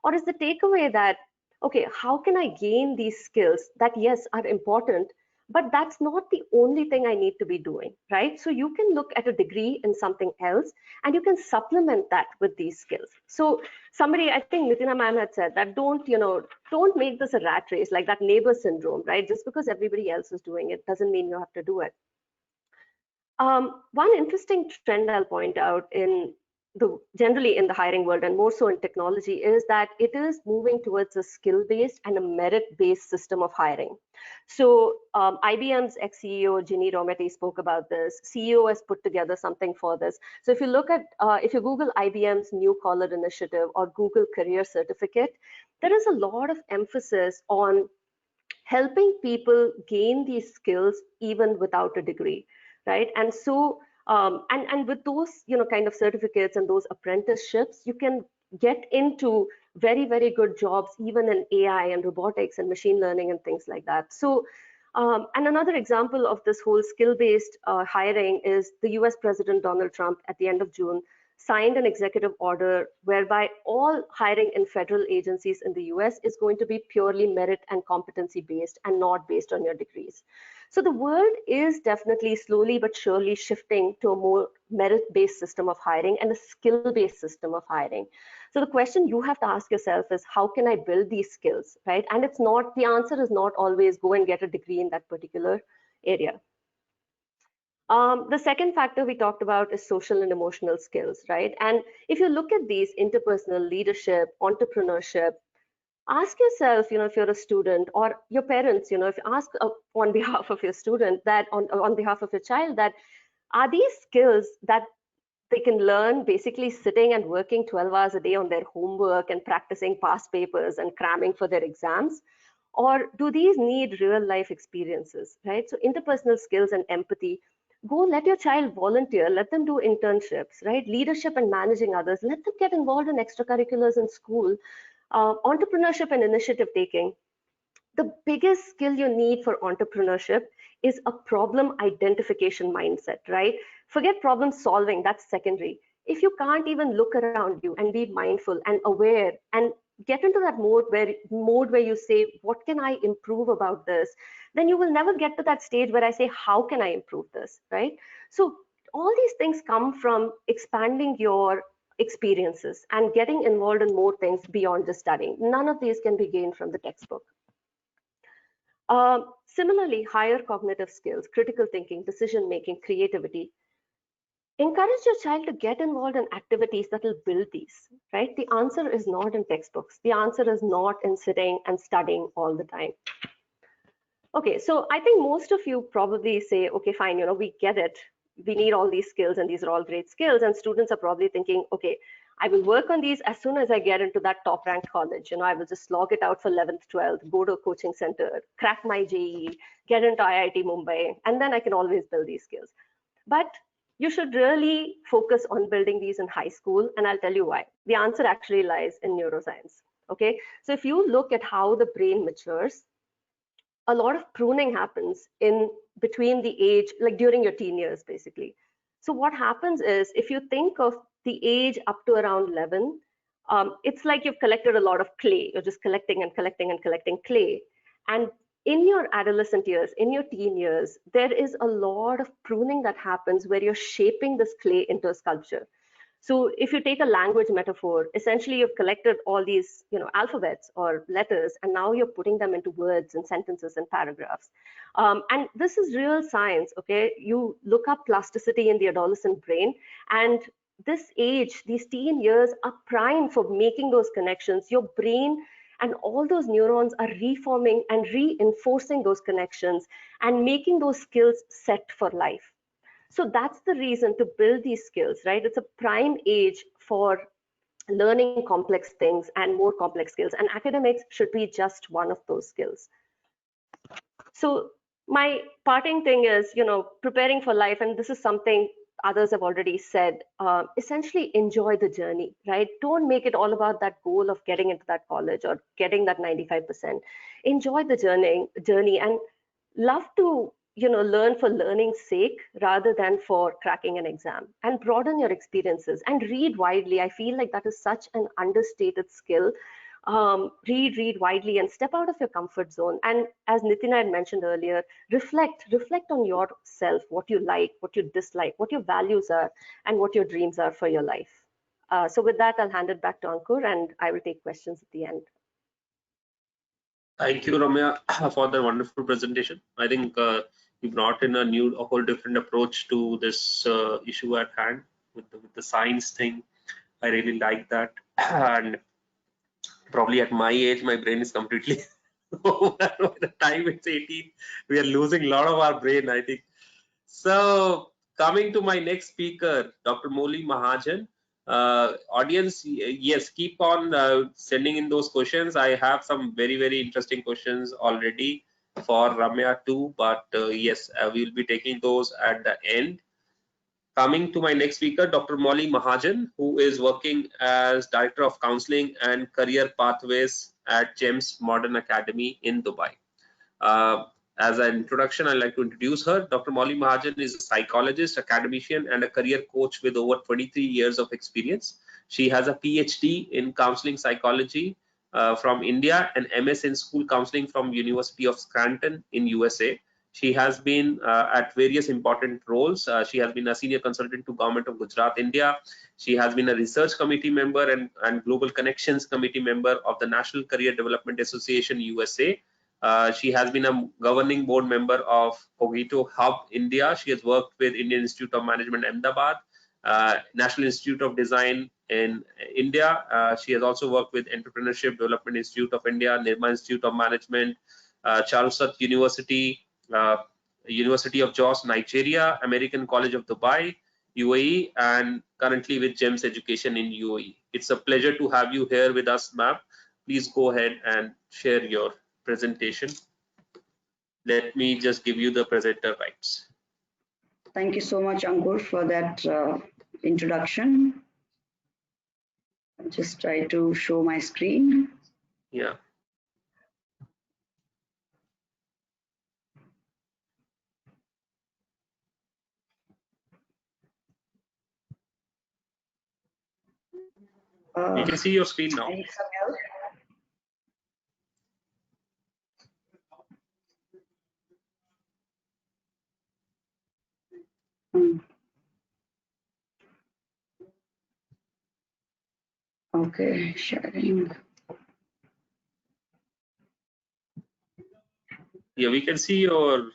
D: Or is the takeaway that, okay, how can I gain these skills that, yes, are important, but that's not the only thing I need to be doing, right? So you can look at a degree in something else and you can supplement that with these skills. So somebody, I think Nitina ma'am had said that don't make this a rat race, like that neighbor syndrome, right? Just because everybody else is doing it doesn't mean you have to do it. One interesting trend I'll point out generally in the hiring world, and more so in technology, is that it is moving towards a skill-based and a merit-based system of hiring. So IBM's ex-CEO Ginny Rometty spoke about this. CEO has put together something for this. So if you look at, if you Google IBM's New Collar Initiative or Google Career Certificate, there is a lot of emphasis on helping people gain these skills even without a degree, right? And so, and with those, kind of certificates and those apprenticeships, you can get into very, very good jobs, even in AI and robotics and machine learning and things like that. So, and another example of this whole skill-based hiring is the US President Donald Trump at the end of June signed an executive order whereby all hiring in federal agencies in the US is going to be purely merit and competency based and not based on your degrees. So the world is definitely slowly but surely shifting to a more merit-based system of hiring and a skill-based system of hiring. So the question you have to ask yourself is, how can I build these skills, right? And it's not, the answer is not always go and get a degree in that particular area. The second factor we talked about is social and emotional skills, right? And if you look at these, interpersonal, leadership, entrepreneurship, ask yourself, if you're a student, or your parents, if you ask on behalf of your student, that on behalf of your child, that are these skills that they can learn basically sitting and working 12 hours a day on their homework and practicing past papers and cramming for their exams? Or do these need real life experiences, right? So interpersonal skills and empathy, go let your child volunteer, let them do internships, right? Leadership and managing others, let them get involved in extracurriculars in school. Entrepreneurship and initiative taking. The biggest skill you need for entrepreneurship is a problem identification mindset, right? Forget problem solving, that's secondary. If you can't even look around you and be mindful and aware and get into that mode where you say, what can I improve about this? Then you will never get to that stage where I say, how can I improve this, right? So all these things come from expanding your experiences and getting involved in more things beyond just studying. None of these can be gained from the textbook. Similarly, higher cognitive skills, critical thinking, decision making, creativity. Encourage your child to get involved in activities that will build these, right? The answer is not in textbooks. The answer is not in sitting and studying all the time. Okay, so I think most of you probably say, okay, fine, we get it. We need all these skills and these are all great skills. And students are probably thinking, okay, I will work on these as soon as I get into that top ranked college. I will just log it out for 11th, 12th, go to a coaching center, crack my JEE, get into IIT Mumbai, and then I can always build these skills. But you should really focus on building these in high school. And I'll tell you why. The answer actually lies in neuroscience. Okay, so if you look at how the brain matures, a lot of pruning happens in between the age, like during your teen years, basically. So what happens is, if you think of the age up to around 11, it's like you've collected a lot of clay. You're just collecting and collecting and collecting clay. And in your adolescent years, in your teen years, there is a lot of pruning that happens where you're shaping this clay into a sculpture. So if you take a language metaphor, essentially you've collected all these, alphabets or letters, and now you're putting them into words and sentences and paragraphs. And this is real science, okay? You look up plasticity in the adolescent brain, and this age, these teen years are prime for making those connections. Your brain and all those neurons are reforming and reinforcing those connections and making those skills set for life. So that's the reason to build these skills, right? It's a prime age for learning complex things and more complex skills, and academics should be just one of those skills. So my parting thing is, preparing for life, and this is something others have already said, essentially enjoy the journey, right? Don't make it all about that goal of getting into that college or getting that 95%. Enjoy the journey and love to learn for learning's sake rather than for cracking an exam, and broaden your experiences and read widely. I feel like that is such an understated skill. Read widely and step out of your comfort zone. And as Nitina had mentioned earlier, reflect on yourself, what you like, what you dislike, what your values are, and what your dreams are for your life. So with that, I'll hand it back to Ankur, and I will take questions at the end.
A: Thank you, Ramya, for the wonderful presentation. I think you brought in a whole different approach to this issue at hand with the science thing. I really like that. And probably at my age, my brain is completely over. By the time it's 18, we are losing a lot of our brain, I think. So coming to my next speaker, Dr. Moli Mahajan. Audience, yes, keep on sending in those questions. I have some very, very interesting questions already for Ramya too, but yes, we will be taking those at the end. Coming to my next speaker, Dr. Molly Mahajan, who is working as Director of Counseling and Career Pathways at GEMS Modern Academy in Dubai. As an introduction, I'd like to introduce her. Dr. Molly Mahajan is a psychologist, academician, and a career coach with over 23 years of experience. She has a PhD in counseling psychology from India and MS in school counseling from University of Scranton in USA. She has been at various important roles. She has been a senior consultant to Government of Gujarat, India. She has been a research committee member and Global Connections committee member of the National Career Development Association, USA. She has been a governing board member of Cogito Hub India. She has worked with Indian Institute of Management Ahmedabad, National Institute of Design in India. She has also worked with Entrepreneurship Development Institute of India, Nirma Institute of Management, Charleston University, University of Jos, Nigeria, American College of Dubai, UAE, and currently with GEMS Education in UAE. It's a pleasure to have you here with us, ma'am. Please go ahead and share your presentation. Let me just give you the presenter rights.
E: Thank you so much, Ankur, for that introduction. I'll just try to show my screen.
A: Yeah. You can see your screen now.
E: I need some help. Okay, sharing.
A: Yeah, we can see your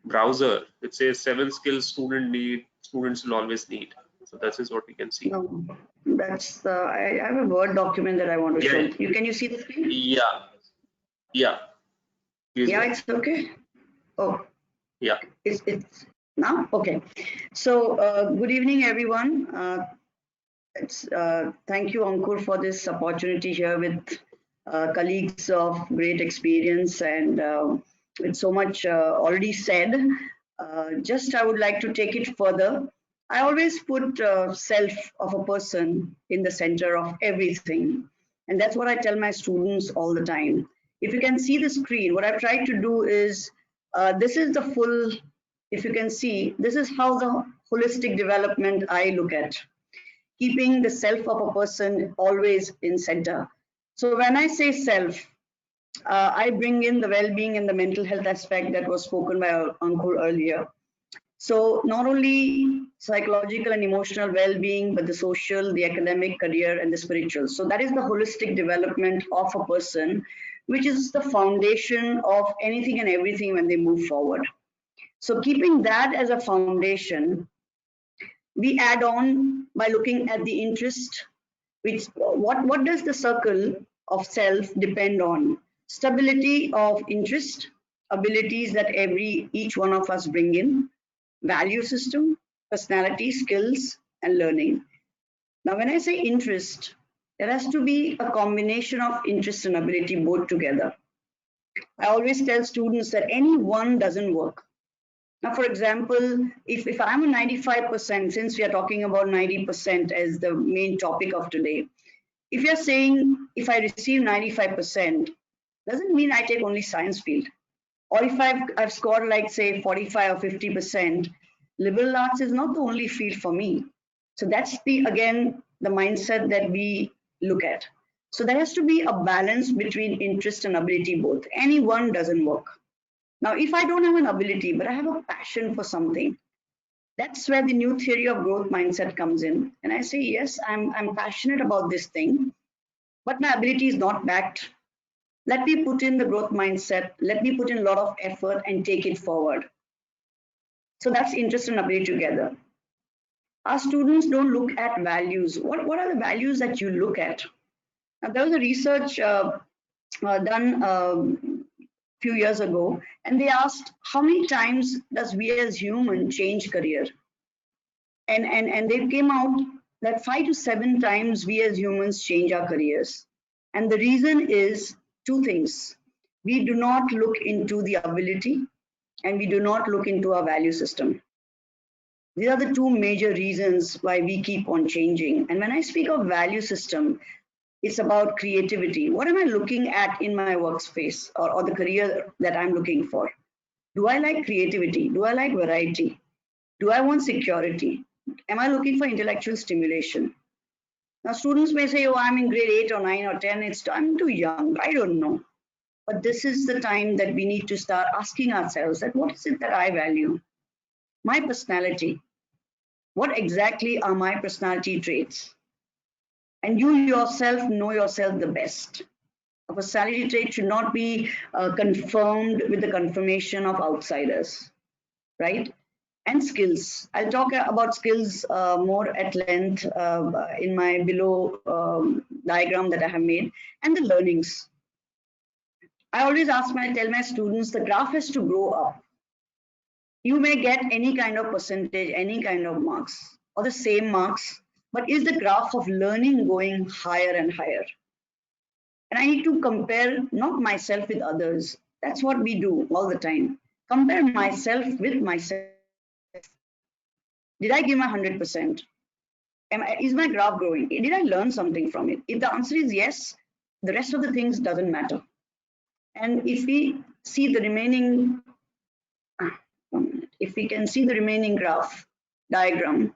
A: browser. It says 7 skills students will always need. So that is what we can see.
E: No, that's the. I have a Word document that I want to show. Can you see the screen?
A: Yeah. Yeah. Please
E: yeah,
A: go.
E: it's okay. Oh.
A: Yeah.
E: It's now okay. So good evening, everyone. Thank you, Ankur, for this opportunity here with colleagues of great experience and with so much already said. Just I would like to take it further. I always put self of a person in the center of everything. And that's what I tell my students all the time. If you can see the screen, what I've tried to do is, this is the full, if you can see, this is how the holistic development I look at, keeping the self of a person always in center. So when I say self, I bring in the well-being and the mental health aspect that was spoken by Ankur earlier. So not only psychological and emotional well-being, but the social, the academic, career, and the spiritual. So that is the holistic development of a person, which is the foundation of anything and everything when they move forward. So keeping that as a foundation, we add on by looking at the interest, which what does the circle of self depend on? Stability of interest, abilities that each one of us bring in, value system, personality, skills, and learning. Now, when I say interest, there has to be a combination of interest and ability both together. I always tell students that any one doesn't work. Now, for example, if I'm a 95%, since we are talking about 90% as the main topic of today, if you're saying if I receive 95%, doesn't mean I take only science field. Or if I've scored like say 45 or 50%, liberal arts is not the only field for me. So that's again the mindset that we look at. So there has to be a balance between interest and ability both. Any one doesn't work. Now, if I don't have an ability, but I have a passion for something, that's where the new theory of growth mindset comes in. And I say, yes, I'm passionate about this thing, but my ability is not backed. Let me put in the growth mindset. Let me put in a lot of effort and take it forward. So that's interest and ability together. Our students don't look at values. What are the values that you look at? Now, there was a research done few years ago, and they asked how many times does we as human change career, and they came out that 5 to 7 times we as humans change our careers. And the reason is two things. We do not look into the ability, and we do not look into our value system. These are the two major reasons why we keep on changing. And when I speak of value system, it's about creativity. What am I looking at in my workspace or the career that I'm looking for? Do I like creativity? Do I like variety? Do I want security? Am I looking for intellectual stimulation? Now, students may say, oh, I'm in grade 8 or 9 or 10. I'm too young. I don't know. But this is the time that we need to start asking ourselves that what is it that I value? My personality. What exactly are my personality traits? And you yourself know yourself the best. A personality trait should not be confirmed with the confirmation of outsiders, right? And skills. I'll talk about skills more at length in my below diagram that I have made, and the learnings. I always tell my students, the graph has to grow up. You may get any kind of percentage, any kind of marks, or the same marks, but is the graph of learning going higher and higher? And I need to compare not myself with others. That's what we do all the time. Compare myself with myself. Did I give my 100%? Is my graph growing? Did I learn something from it? If the answer is yes, the rest of the things doesn't matter. And if we see the remaining, if we can see the remaining graph diagram,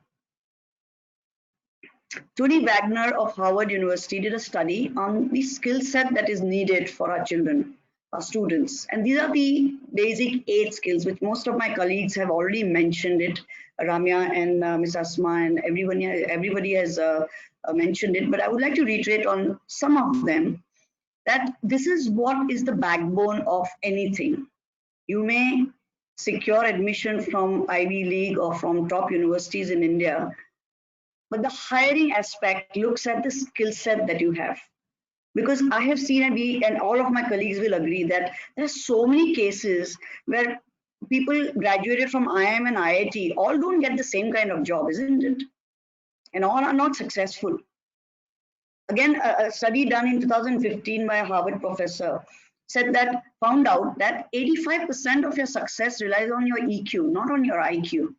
E: Tony Wagner of Harvard University did a study on the skill set that is needed for our children, our students. And these are the basic 8 skills, which most of my colleagues have already mentioned it. Ramya and Ms. Asma and everybody has mentioned it, but I would like to reiterate on some of them, that this is what is the backbone of anything. You may secure admission from Ivy League or from top universities in India, but the hiring aspect looks at the skill set that you have. Because I have seen, and all of my colleagues will agree, that there are so many cases where people graduated from IIM and IIT all don't get the same kind of job, isn't it? And all are not successful. Again, a study done in 2015 by a Harvard professor found out that 85% of your success relies on your EQ, not on your IQ.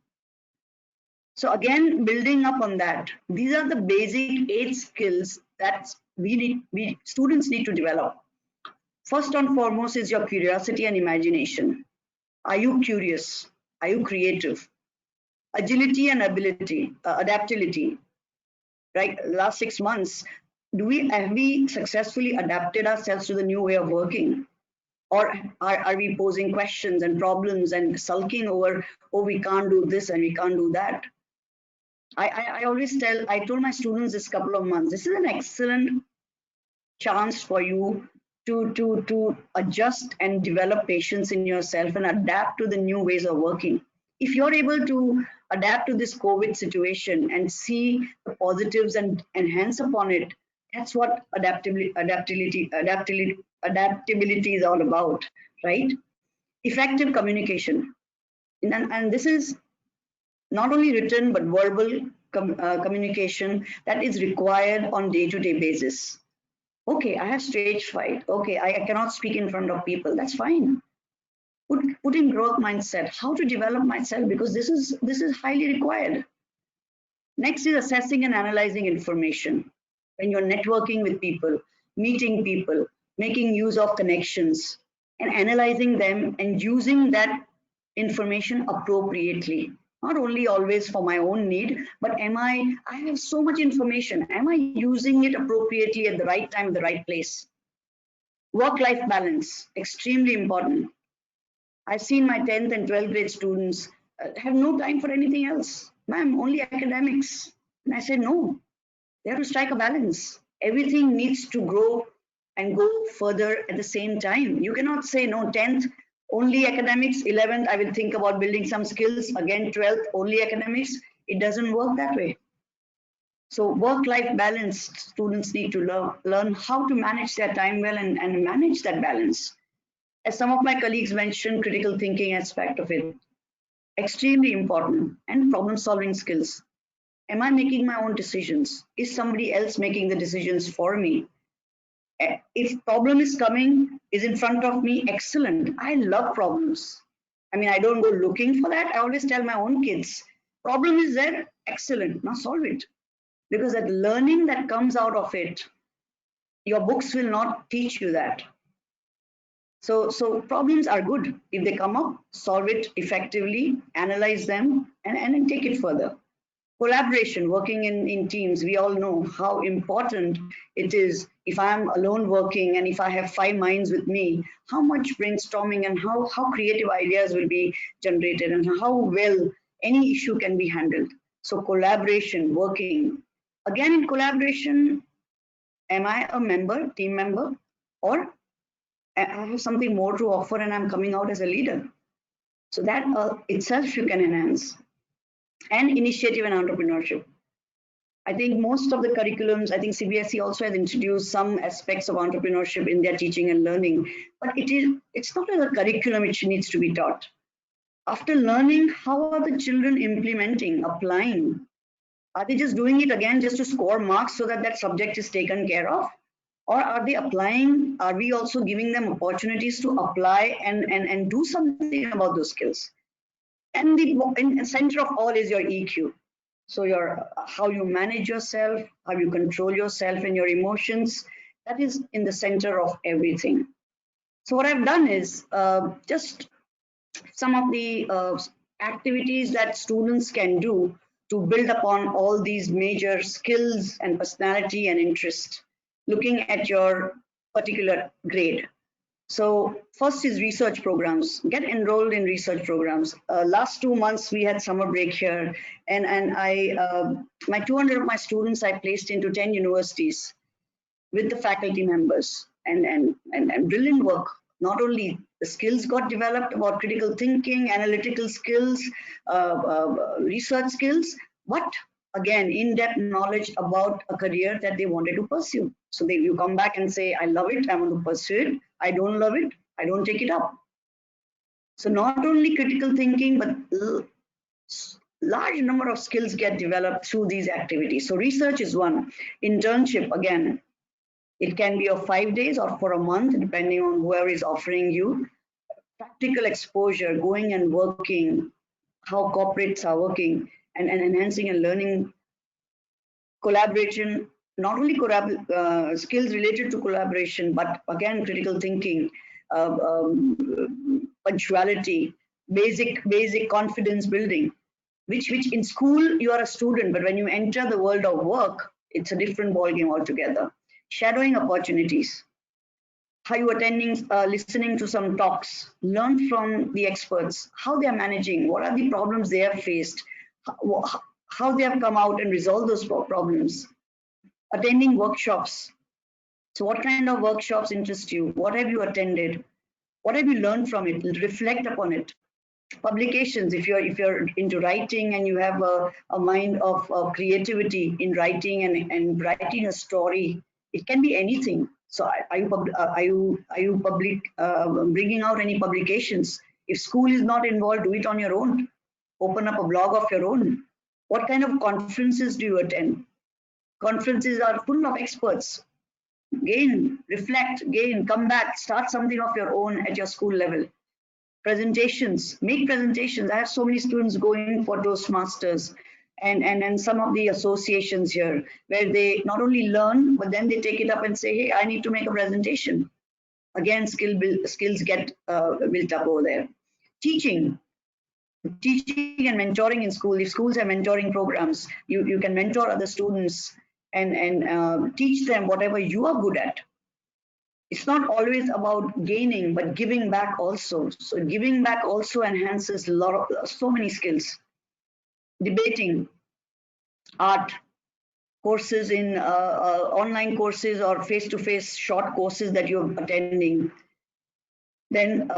E: So again, building up on that, these are the basic 8 skills that students need to develop. First and foremost is your curiosity and imagination. Are you curious? Are you creative? Agility and adaptability. Right, last 6 months, have we successfully adapted ourselves to the new way of working? Or are we posing questions and problems and sulking over, oh, we can't do this and we can't do that? I told my students this couple of months, this is an excellent chance for you to adjust and develop patience in yourself and adapt to the new ways of working. If you're able to adapt to this COVID situation and see the positives and enhance upon it, that's what adaptability is all about, right? Effective communication. And this is not only written, but verbal communication that is required on day-to-day basis. Okay, I have stage fright. Okay, I cannot speak in front of people. That's fine. Put in growth mindset, how to develop myself, because this is highly required. Next is assessing and analyzing information. When you're networking with people, meeting people, making use of connections, and analyzing them and using that information appropriately. Not only always for my own need, but I have so much information. Am I using it appropriately at the right time, at the right place? Work-life balance, extremely important. I've seen my 10th and 12th grade students have no time for anything else. Ma'am, only academics. And I said, no, they have to strike a balance. Everything needs to grow and go further at the same time. You cannot say, no, 10th, only academics, 11th, I will think about building some skills. Again, 12th, only academics. It doesn't work that way. So work-life balance, students need to learn how to manage their time well and manage that balance. As some of my colleagues mentioned, critical thinking aspect of it, extremely important, and problem-solving skills. Am I making my own decisions? Is somebody else making the decisions for me? If problem is coming, is in front of me, excellent. I love problems. I mean, I don't go looking for that. I always tell my own kids, problem is there, excellent, now solve it. Because that learning that comes out of it, your books will not teach you that. So problems are good. If they come up, solve it effectively, analyze them, and then take it further. Collaboration, working in teams, we all know how important it is. If I'm alone working and if I have 5 minds with me, how much brainstorming and how creative ideas will be generated and how well any issue can be handled. So collaboration, working. Again, in collaboration, am I a member, team member, or I have something more to offer and I'm coming out as a leader? So that itself you can enhance. And initiative and entrepreneurship. I think most of the curriculums, I think CBSE also has introduced some aspects of entrepreneurship in their teaching and learning, but it's not as a curriculum which needs to be taught. After learning, how are the children implementing, applying? Are they just doing it again just to score marks so that that subject is taken care of? Or are they applying? Are we also giving them opportunities to apply and do something about those skills? And the center of all is your EQ. So your how you manage yourself, how you control yourself and your emotions, that is in the center of everything. So what I've done is just some of the activities that students can do to build upon all these major skills and personality and interest, looking at your particular grade. So first is research programs. Get enrolled in research programs. Last 2 months we had summer break here, and I my 200 of my students I placed into 10 universities with the faculty members, and brilliant work. Not only the skills got developed about critical thinking, analytical skills, research skills, but again in-depth knowledge about a career that they wanted to pursue. So you come back and say, I love it, I want to pursue it. I don't love it, I don't take it up. So not only critical thinking, but large number of skills get developed through these activities. So research is one. Internship, again, it can be of 5 days or for a month, depending on whoever is offering you. Practical exposure, going and working, how corporates are working, and enhancing and learning. Collaboration, not only skills related to collaboration, but again, critical thinking, punctuality, basic confidence building, which in school you are a student, but when you enter the world of work, it's a different ballgame altogether. Shadowing opportunities. How you attending, listening to some talks, learn from the experts, how they are managing, what are the problems they have faced, how they have come out and resolve those problems. Attending workshops. So what kind of workshops interest you? What have you attended? What have you learned from it? Reflect upon it. Publications, if you're into writing and you have a mind of creativity in writing and writing a story, it can be anything. So are you bringing out any publications? If school is not involved, do it on your own. Open up a blog of your own. What kind of conferences do you attend? Conferences are full of experts. Gain, reflect, gain, come back, start something of your own at your school level. Presentations, make presentations. I have so many students going for Toastmasters and some of the associations here where they not only learn, but then they take it up and say, hey, I need to make a presentation. Again, skills get built up over there. Teaching and mentoring in school. If schools have mentoring programs, you can mentor other students and teach them whatever you are good at. It's not always about gaining, but giving back also. So giving back also enhances so many skills. Debating, art, courses in online courses or face-to-face short courses that you're attending. Then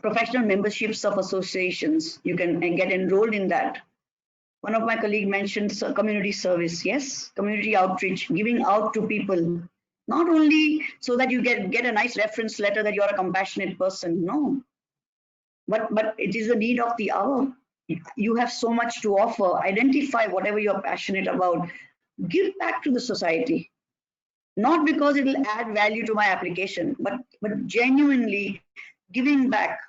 E: professional memberships of associations. You can get enrolled in that. One of my colleagues mentioned community service. Yes, community outreach, giving out to people. Not only so that you get a nice reference letter that you're a compassionate person, no. But it is the need of the hour. You have so much to offer. Identify whatever you're passionate about. Give back to the society. not because it will add value to my application, but genuinely giving back.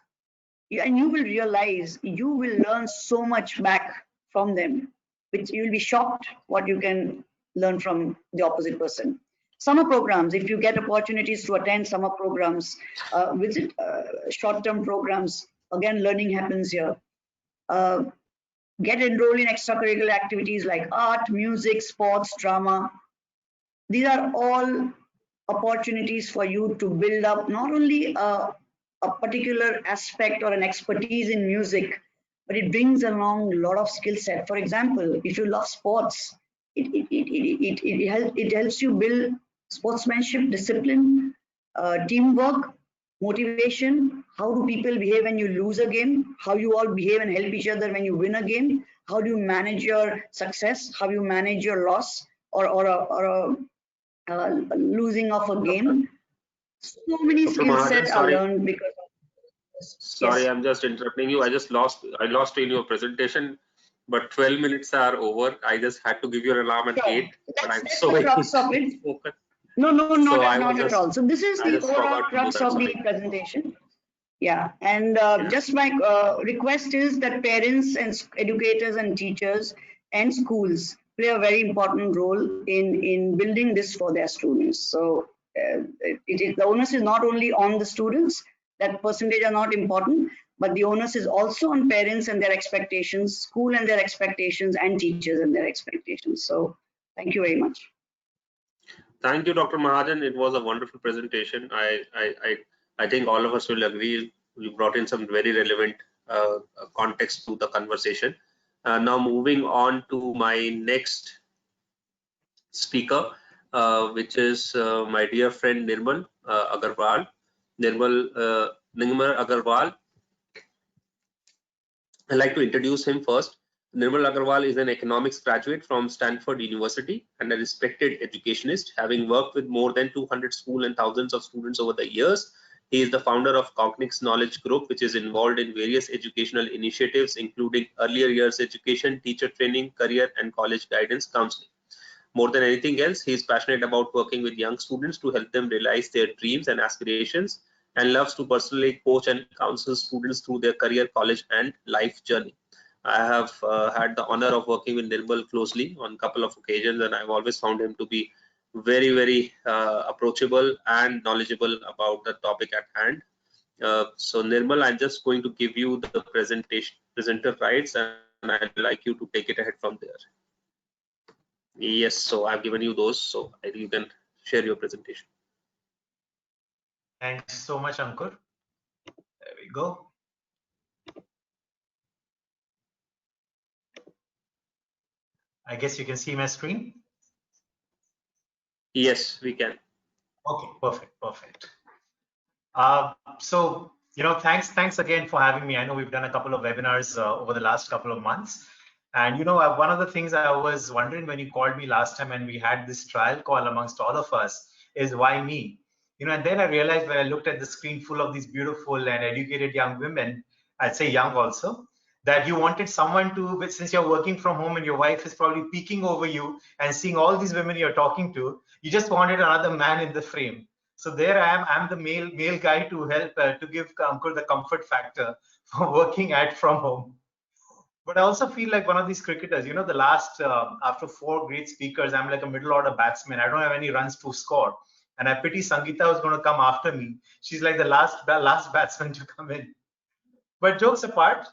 E: And you will realize you will learn so much back from them, which you'll be shocked what you can learn from the opposite person. Summer programs, if you get opportunities to attend summer programs, visit short-term programs, again, learning happens here. Get enrolled in extracurricular activities like art, music, sports, drama. These are all opportunities for you to build up not only a particular aspect or an expertise in music, but it brings along a lot of skill set. For example, if you love sports, it helps you build sportsmanship, discipline, teamwork, motivation. How do people behave when you lose a game? How you all behave and help each other when you win a game? How do you manage your success? How do you manage your loss or a losing of a game? So many
A: Dr.
E: skill
A: Mahajan,
E: sets are
A: sorry.
E: learned because of this.
A: Sorry,
E: Yes.
A: I'm just interrupting you. I lost you in your presentation, but 12 minutes are over. I just had to give you an alarm at
E: Sure.
A: 8, but I'm
E: That's
A: so
E: the crux of it.
A: spoken.
E: No,
A: So I was
E: not at
A: just,
E: all. So this is
A: I
E: the
A: just
E: overall
A: forgot to do
E: crux
A: that.
E: of the
A: Sorry.
E: presentation. Yeah, and
A: Yeah.
E: just my request is that parents and educators and teachers and schools play a very important role in building this for their students. So the onus is not only on the students, that percentage are not important, but the onus is also on parents and their expectations, school and their expectations, and teachers and their expectations. So thank you very much.
A: Thank you, Dr. Mahajan. It was a wonderful presentation. I think all of us will agree. You brought in some very relevant context to the conversation. Now moving on to my next speaker, which is my dear friend Nirmal Agarwal. Nirmal Agarwal. I'd like to introduce him first. Nirmal Agarwal is an economics graduate from Stanford University and a respected educationist, having worked with more than 200 schools and thousands of students over the years. He is the founder of Cognix Knowledge Group, which is involved in various educational initiatives, including earlier years education, teacher training, career and college guidance counseling. More than anything else, he is passionate about working with young students to help them realize their dreams and aspirations, and loves to personally coach and counsel students through their career, college, and life journey. I have had the honor of working with Nirmal closely on a couple of occasions, and I've always found him to be very, very approachable and knowledgeable about the topic at hand. So Nirmal, I'm just going to give you the presenter rights, and I'd like you to take it ahead from there. Yes, so I've given you those, so you can share your presentation.
F: Thanks so much, Ankur. There we go. I guess you can see my screen.
A: Yes, we can.
F: Okay, perfect. So, thanks again for having me. I know we've done a couple of webinars over the last couple of months. And, one of the things I was wondering when you called me last time and we had this trial call amongst all of us is why me? And then I realized when I looked at the screen full of these beautiful and educated young women, I'd say young also, that you wanted someone to, since you're working from home and your wife is probably peeking over you and seeing all these women you're talking to, you just wanted another man in the frame. So there I am. I'm the male guy to help to give Ankur the comfort factor for working from home. But I also feel like one of these cricketers. The last after 4 great speakers, I'm like a middle order batsman. I don't have any runs to score, and I pity Sangeeta who's going to come after me. She's like the last batsman to come in. But jokes apart,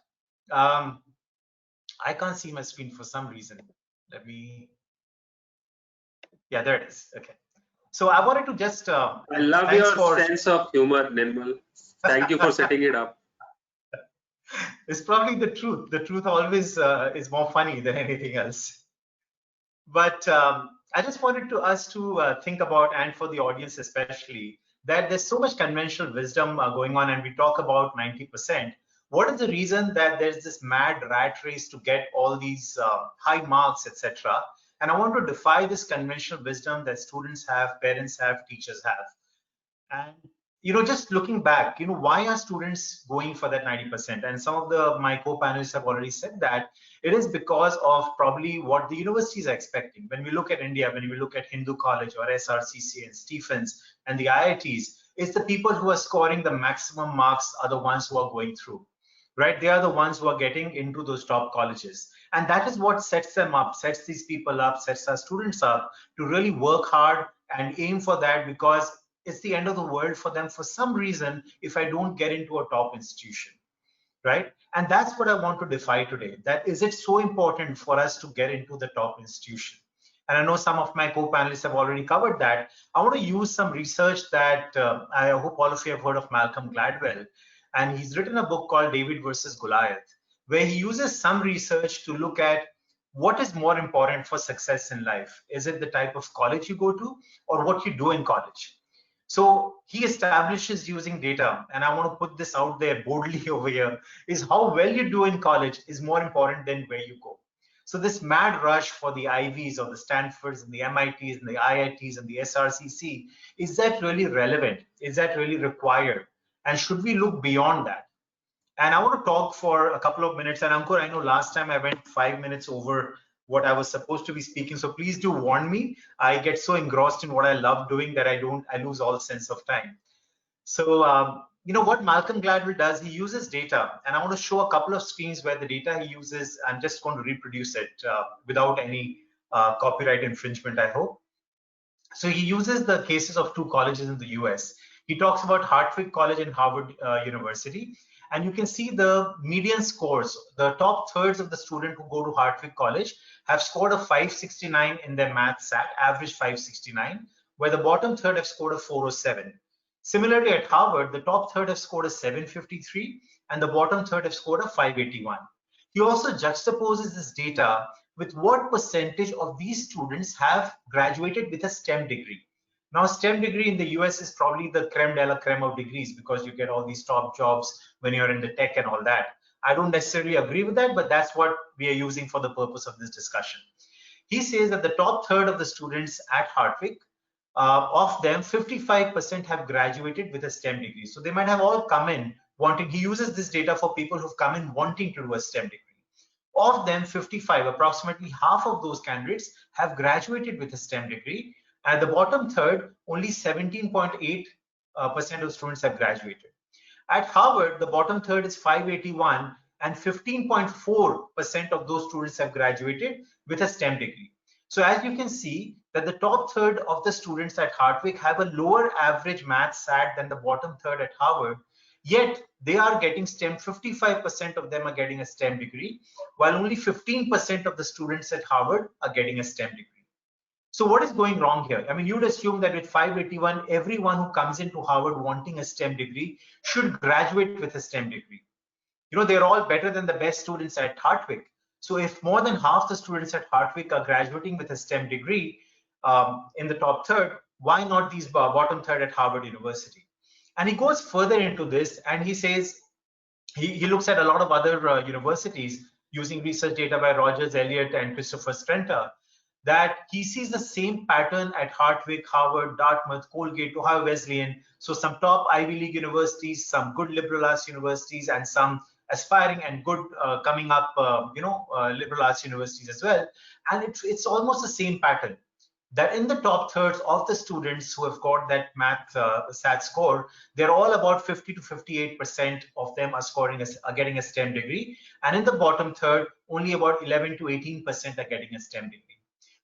F: I can't see my screen for some reason. Let me. Yeah, there it is. Okay. So I wanted to just.
A: I love your sense of humor, Nirmal. Thank you for setting it up.
F: It's probably the truth. The truth always is more funny than anything else. But I just wanted us to think about, and for the audience especially, that there's so much conventional wisdom going on, and we talk about 90%. What is the reason that there's this mad rat race to get all these high marks, etc.? And I want to defy this conventional wisdom that students have, parents have, teachers have. And just looking back, why are students going for that 90%? And some of my co-panelists have already said that it is because of probably what the universities are expecting. When we look at India, when we look at Hindu College or SRCC and Stephens and the IITs, it's the people who are scoring the maximum marks are the ones who are going through, right? They are the ones who are getting into those top colleges. And that is what sets them up, sets these people up, sets our students up to really work hard and aim for that, because it's the end of the world for them for some reason if I don't get into a top institution, right? And that's what I want to defy today. That is it so important for us to get into the top institution? And I know some of my co-panelists have already covered that. I want to use some research that I hope all of you have heard of Malcolm Gladwell. And he's written a book called David versus Goliath, where he uses some research to look at what is more important for success in life. Is it the type of college you go to or what you do in college? So he establishes using data, and I want to put this out there boldly over here, is how well you do in college is more important than where you go. So this mad rush for the Ivies or the Stanfords and the MITs and the IITs and the SRCC, is that really relevant? Is that really required? And should we look beyond that? And I want to talk for a couple of minutes. And Ankur, I know last time I went 5 minutes over what I was supposed to be speaking. So please do warn me. I get so engrossed in what I love doing that I lose all sense of time. So, what Malcolm Gladwell does, he uses data. And I want to show a couple of screens where the data he uses, I'm just going to reproduce it without any copyright infringement, I hope. So he uses the cases of two colleges in the US. He talks about Hartwick College and Harvard University. And you can see the median scores. The top thirds of the students who go to Hartwick College have scored a 569 in their math SAT, average 569, where the bottom third have scored a 407. Similarly, at Harvard, the top third have scored a 753, and the bottom third have scored a 581. He also juxtaposes this data with what percentage of these students have graduated with a STEM degree. Now, STEM degree in the US is probably the creme de la creme of degrees, because you get all these top jobs when you're in the tech and all that. I don't necessarily agree with that, but that's what we are using for the purpose of this discussion. He says that the top third of the students at Hartwick, of them, 55% have graduated with a STEM degree. So they might have all come in wanting, he uses this data for people who've come in wanting to do a STEM degree. Of them, 55, approximately half of those candidates have graduated with a STEM degree. At the bottom third, only 17.8% of students have graduated. At Harvard, the bottom third is 581, and 15.4% of those students have graduated with a STEM degree. So as you can see, that the top third of the students at Hartwick have a lower average math SAT than the bottom third at Harvard, yet they are getting STEM. 55% of them are getting a STEM degree, while only 15% of the students at Harvard are getting a STEM degree. So what is going wrong here? I mean, you'd assume that with 581, everyone who comes into Harvard wanting a STEM degree should graduate with a STEM degree. They're all better than the best students at Hartwick. So if more than half the students at Hartwick are graduating with a STEM degree in the top third, why not these bottom third at Harvard University? And he goes further into this, and he says, he looks at a lot of other universities using research data by Rogers, Elliott, and Christopher Strenta, that he sees the same pattern at Hartwick, Harvard, Dartmouth, Colgate, Ohio Wesleyan. So some top Ivy League universities, some good liberal arts universities, and some aspiring and good coming up, liberal arts universities as well. And it's almost the same pattern, that in the top thirds of the students who have got that math SAT score, they're all about 50 to 58% of them are getting a STEM degree. And in the bottom third, only about 11 to 18% are getting a STEM degree.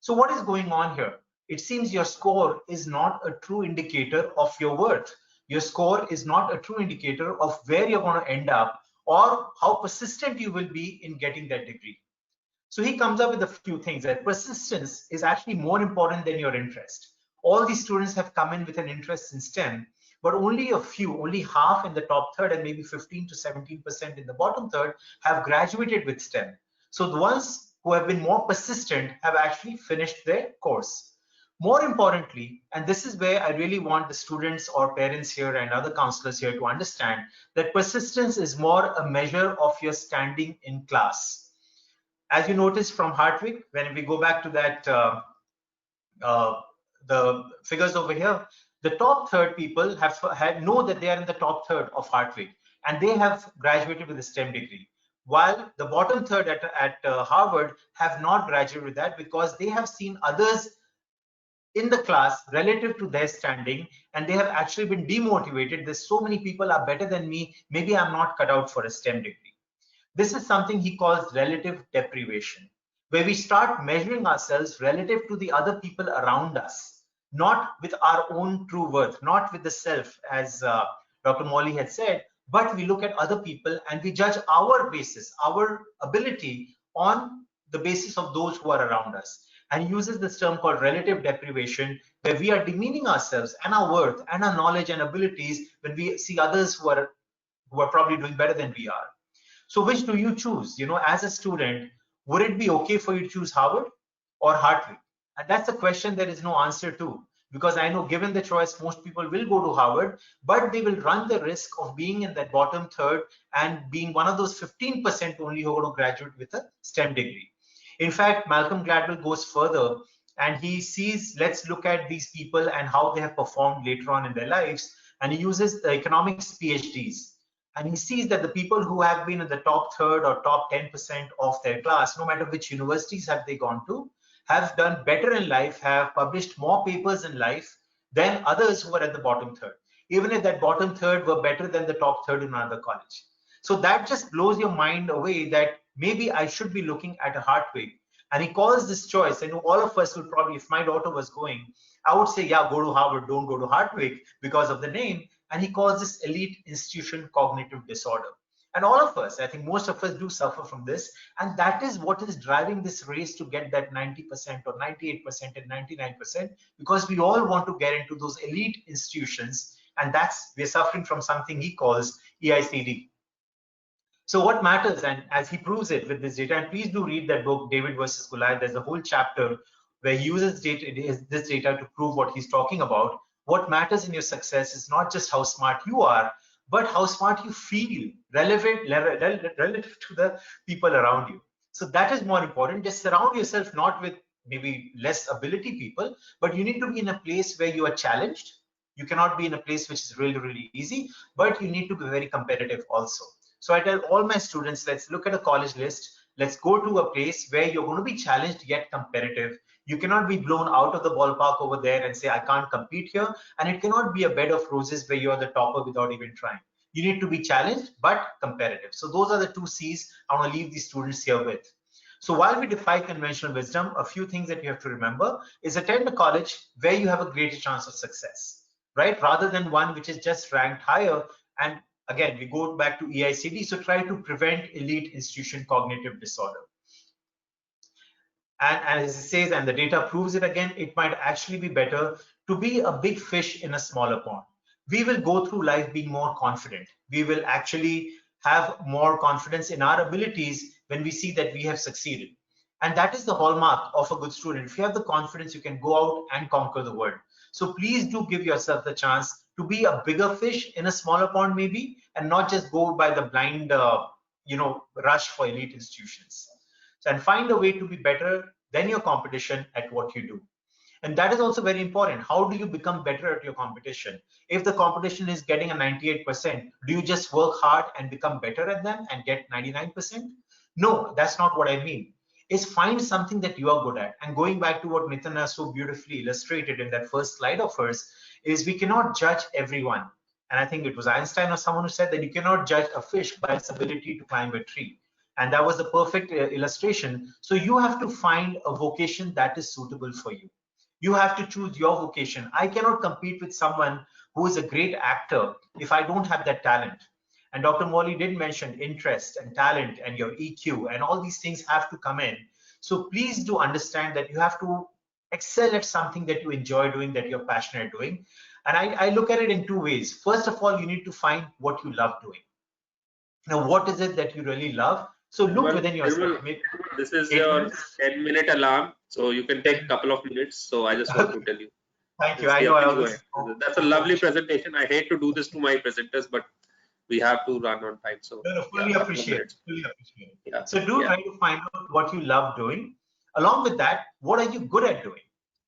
F: So what is going on here? It seems your score is not a true indicator of your worth. Your score is not a true indicator of where you're going to end up or how persistent you will be in getting that degree. So he comes up with a few things, that persistence is actually more important than your interest. All these students have come in with an interest in STEM, but only a few, only half in the top third and maybe 15 to 17% in the bottom third have graduated with STEM. So the ones who have been more persistent have actually finished their course. More importantly, and this is where I really want the students or parents here and other counselors here to understand, that persistence is more a measure of your standing in class. As you notice from Hartwick, when we go back to that, the figures over here, the top third people know that they are in the top third of Hartwig, and they have graduated with a STEM degree, while the bottom third at Harvard have not graduated with that because they have seen others in the class relative to their standing, and they have actually been demotivated. There's so many people are better than me, maybe I'm not cut out for a STEM degree. This is something he calls relative deprivation, where we start measuring ourselves relative to the other people around us, not with our own true worth, not with the self, as Dr. Molly had said, but we look at other people and we judge our basis, our ability on the basis of those who are around us. And he uses this term called relative deprivation, where we are demeaning ourselves and our worth and our knowledge and abilities when we see others who are probably doing better than we are. So which do you choose? You know, as a student, would it be okay for you to choose Harvard or Hartwig? And that's a question there is no answer to, because I know given the choice, most people will go to Harvard, but they will run the risk of being in that bottom third and being one of those 15% only who are going to graduate with a STEM degree. In fact, Malcolm Gladwell goes further and he sees, let's look at these people and how they have performed later on in their lives. And he uses the economics PhDs. And he sees that the people who have been in the top third or top 10% of their class, no matter which universities have they gone to, have done better in life, have published more papers in life than others who are at the bottom third, even if that bottom third were better than the top third in another college. So that just blows your mind away that maybe I should be looking at a Hartwig. And he calls this choice, and all of us will probably, if my daughter was going, I would say, yeah, go to Harvard, don't go to Hartwig because of the name. And he calls this elite institution cognitive disorder. And all of us, I think most of us do suffer from this. And that is what is driving this race to get that 90% or 98% and 99%, because we all want to get into those elite institutions. And we're suffering from something he calls EICD. So what matters, and as he proves it with this data, and please do read that book, David versus Goliath. There's a whole chapter where he uses this data to prove what he's talking about. What matters in your success is not just how smart you are, but how smart you feel relative to the people around you. So that is more important. Just surround yourself not with maybe less ability people, but you need to be in a place where you are challenged. You cannot be in a place which is really, really easy, but you need to be very competitive also. So I tell all my students, let's look at a college list. Let's go to a place where you're going to be challenged yet competitive. You cannot be blown out of the ballpark over there and say, I can't compete here. And it cannot be a bed of roses where you're the topper without even trying. You need to be challenged, but competitive. So those are the 2 C's I want to leave these students here with. So while we defy conventional wisdom, a few things that you have to remember is attend a college where you have a greater chance of success, right? Rather than one which is just ranked higher. And again, we go back to EICD, so try to prevent elite institution cognitive disorder. And as it says, and the data proves it again, it might actually be better to be a big fish in a smaller pond. We will go through life being more confident. We will actually have more confidence in our abilities when we see that we have succeeded. And that is the hallmark of a good student. If you have the confidence, you can go out and conquer the world. So please do give yourself the chance to be a bigger fish in a smaller pond maybe, and not just go by the blind rush for elite institutions. So, and find a way to be better than your competition at what you do. And that is also very important. How do you become better at your competition? If the competition is getting a 98%, do you just work hard and become better at them and get 99%? No, that's not what I mean. Is find something that you are good at. And going back to what Nitana so beautifully illustrated in that first slide of hers, is we cannot judge everyone. And I think it was Einstein or someone who said that you cannot judge a fish by its ability to climb a tree. And that was the perfect illustration. So you have to find a vocation that is suitable for you. You have to choose your vocation. I cannot compete with someone who is a great actor if I don't have that talent. And Dr. Molly did mention interest and talent and your EQ, and all these things have to come in. So please do understand that you have to excel at something that you enjoy doing, that you're passionate doing. And I look at it in 2 ways. First of all, you need to find what you love doing. Now, what is it that you really love? So look within yourself.
A: This is your 10-minute alarm, so you can take a couple of minutes. So I just want to tell you.
F: Thank you. I know
A: that's a lovely presentation. I hate to do this to my presenters, but we have to run on time. So
F: fully appreciate it. Yeah. So try to find out what you love doing. Along with that, what are you good at doing?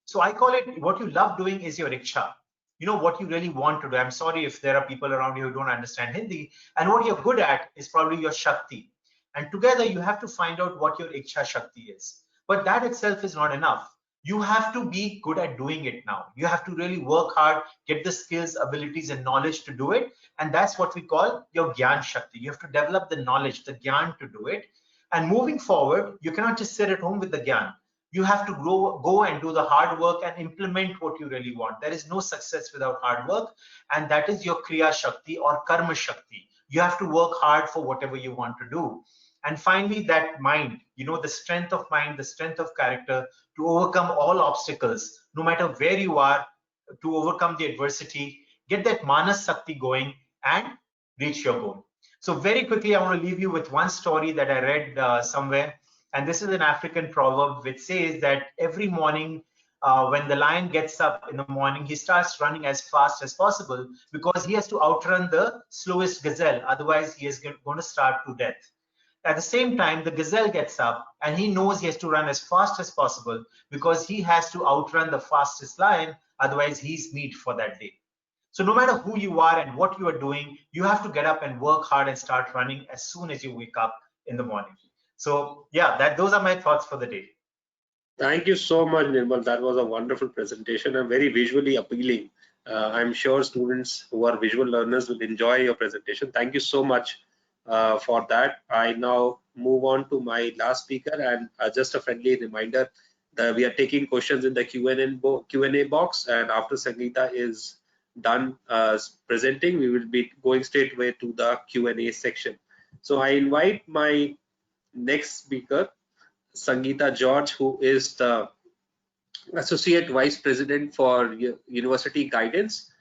F: So I call it, what you love doing is your iksha. what you really want to do. I'm sorry if there are people around you who don't understand Hindi, and what you're good at is probably your Shakti. And together you have to find out what your Iksha Shakti is. But that itself is not enough. You have to be good at doing it now. You have to really work hard, get the skills, abilities, and knowledge to do it. And that's what we call your Gyan Shakti. You have to develop the knowledge, the Gyan to do it. And moving forward, you cannot just sit at home with the Gyan. You have to go and do the hard work and implement what you really want. There is no success without hard work. And that is your Kriya Shakti or Karma Shakti. You have to work hard for whatever you want to do. And finally, that mind, the strength of mind, the strength of character to overcome all obstacles, no matter where you are, to overcome the adversity, get that Manas Shakti going and reach your goal. So very quickly, I want to leave you with one story that I read somewhere. And this is an African proverb which says that every morning when the lion gets up in the morning, he starts running as fast as possible because he has to outrun the slowest gazelle. Otherwise, he is going to starve to death. At the same time, the gazelle gets up and he knows he has to run as fast as possible because he has to outrun the fastest lion. Otherwise, he's meat for that day. So no matter who you are and what you are doing, you have to get up and work hard and start running as soon as you wake up in the morning. So yeah, those are my thoughts for the day.
A: Thank you so much, Nirmal. That was a wonderful presentation and very visually appealing. I'm sure students who are visual learners will enjoy your presentation. Thank you so much for that. I now move on to my last speaker, and just a friendly reminder that we are taking questions in the Q&A box, and after Sangeeta is done presenting, we will be going straight away to the Q&A section. So I invite my next speaker, Sangeeta George, who is the Associate Vice President for University Guidance.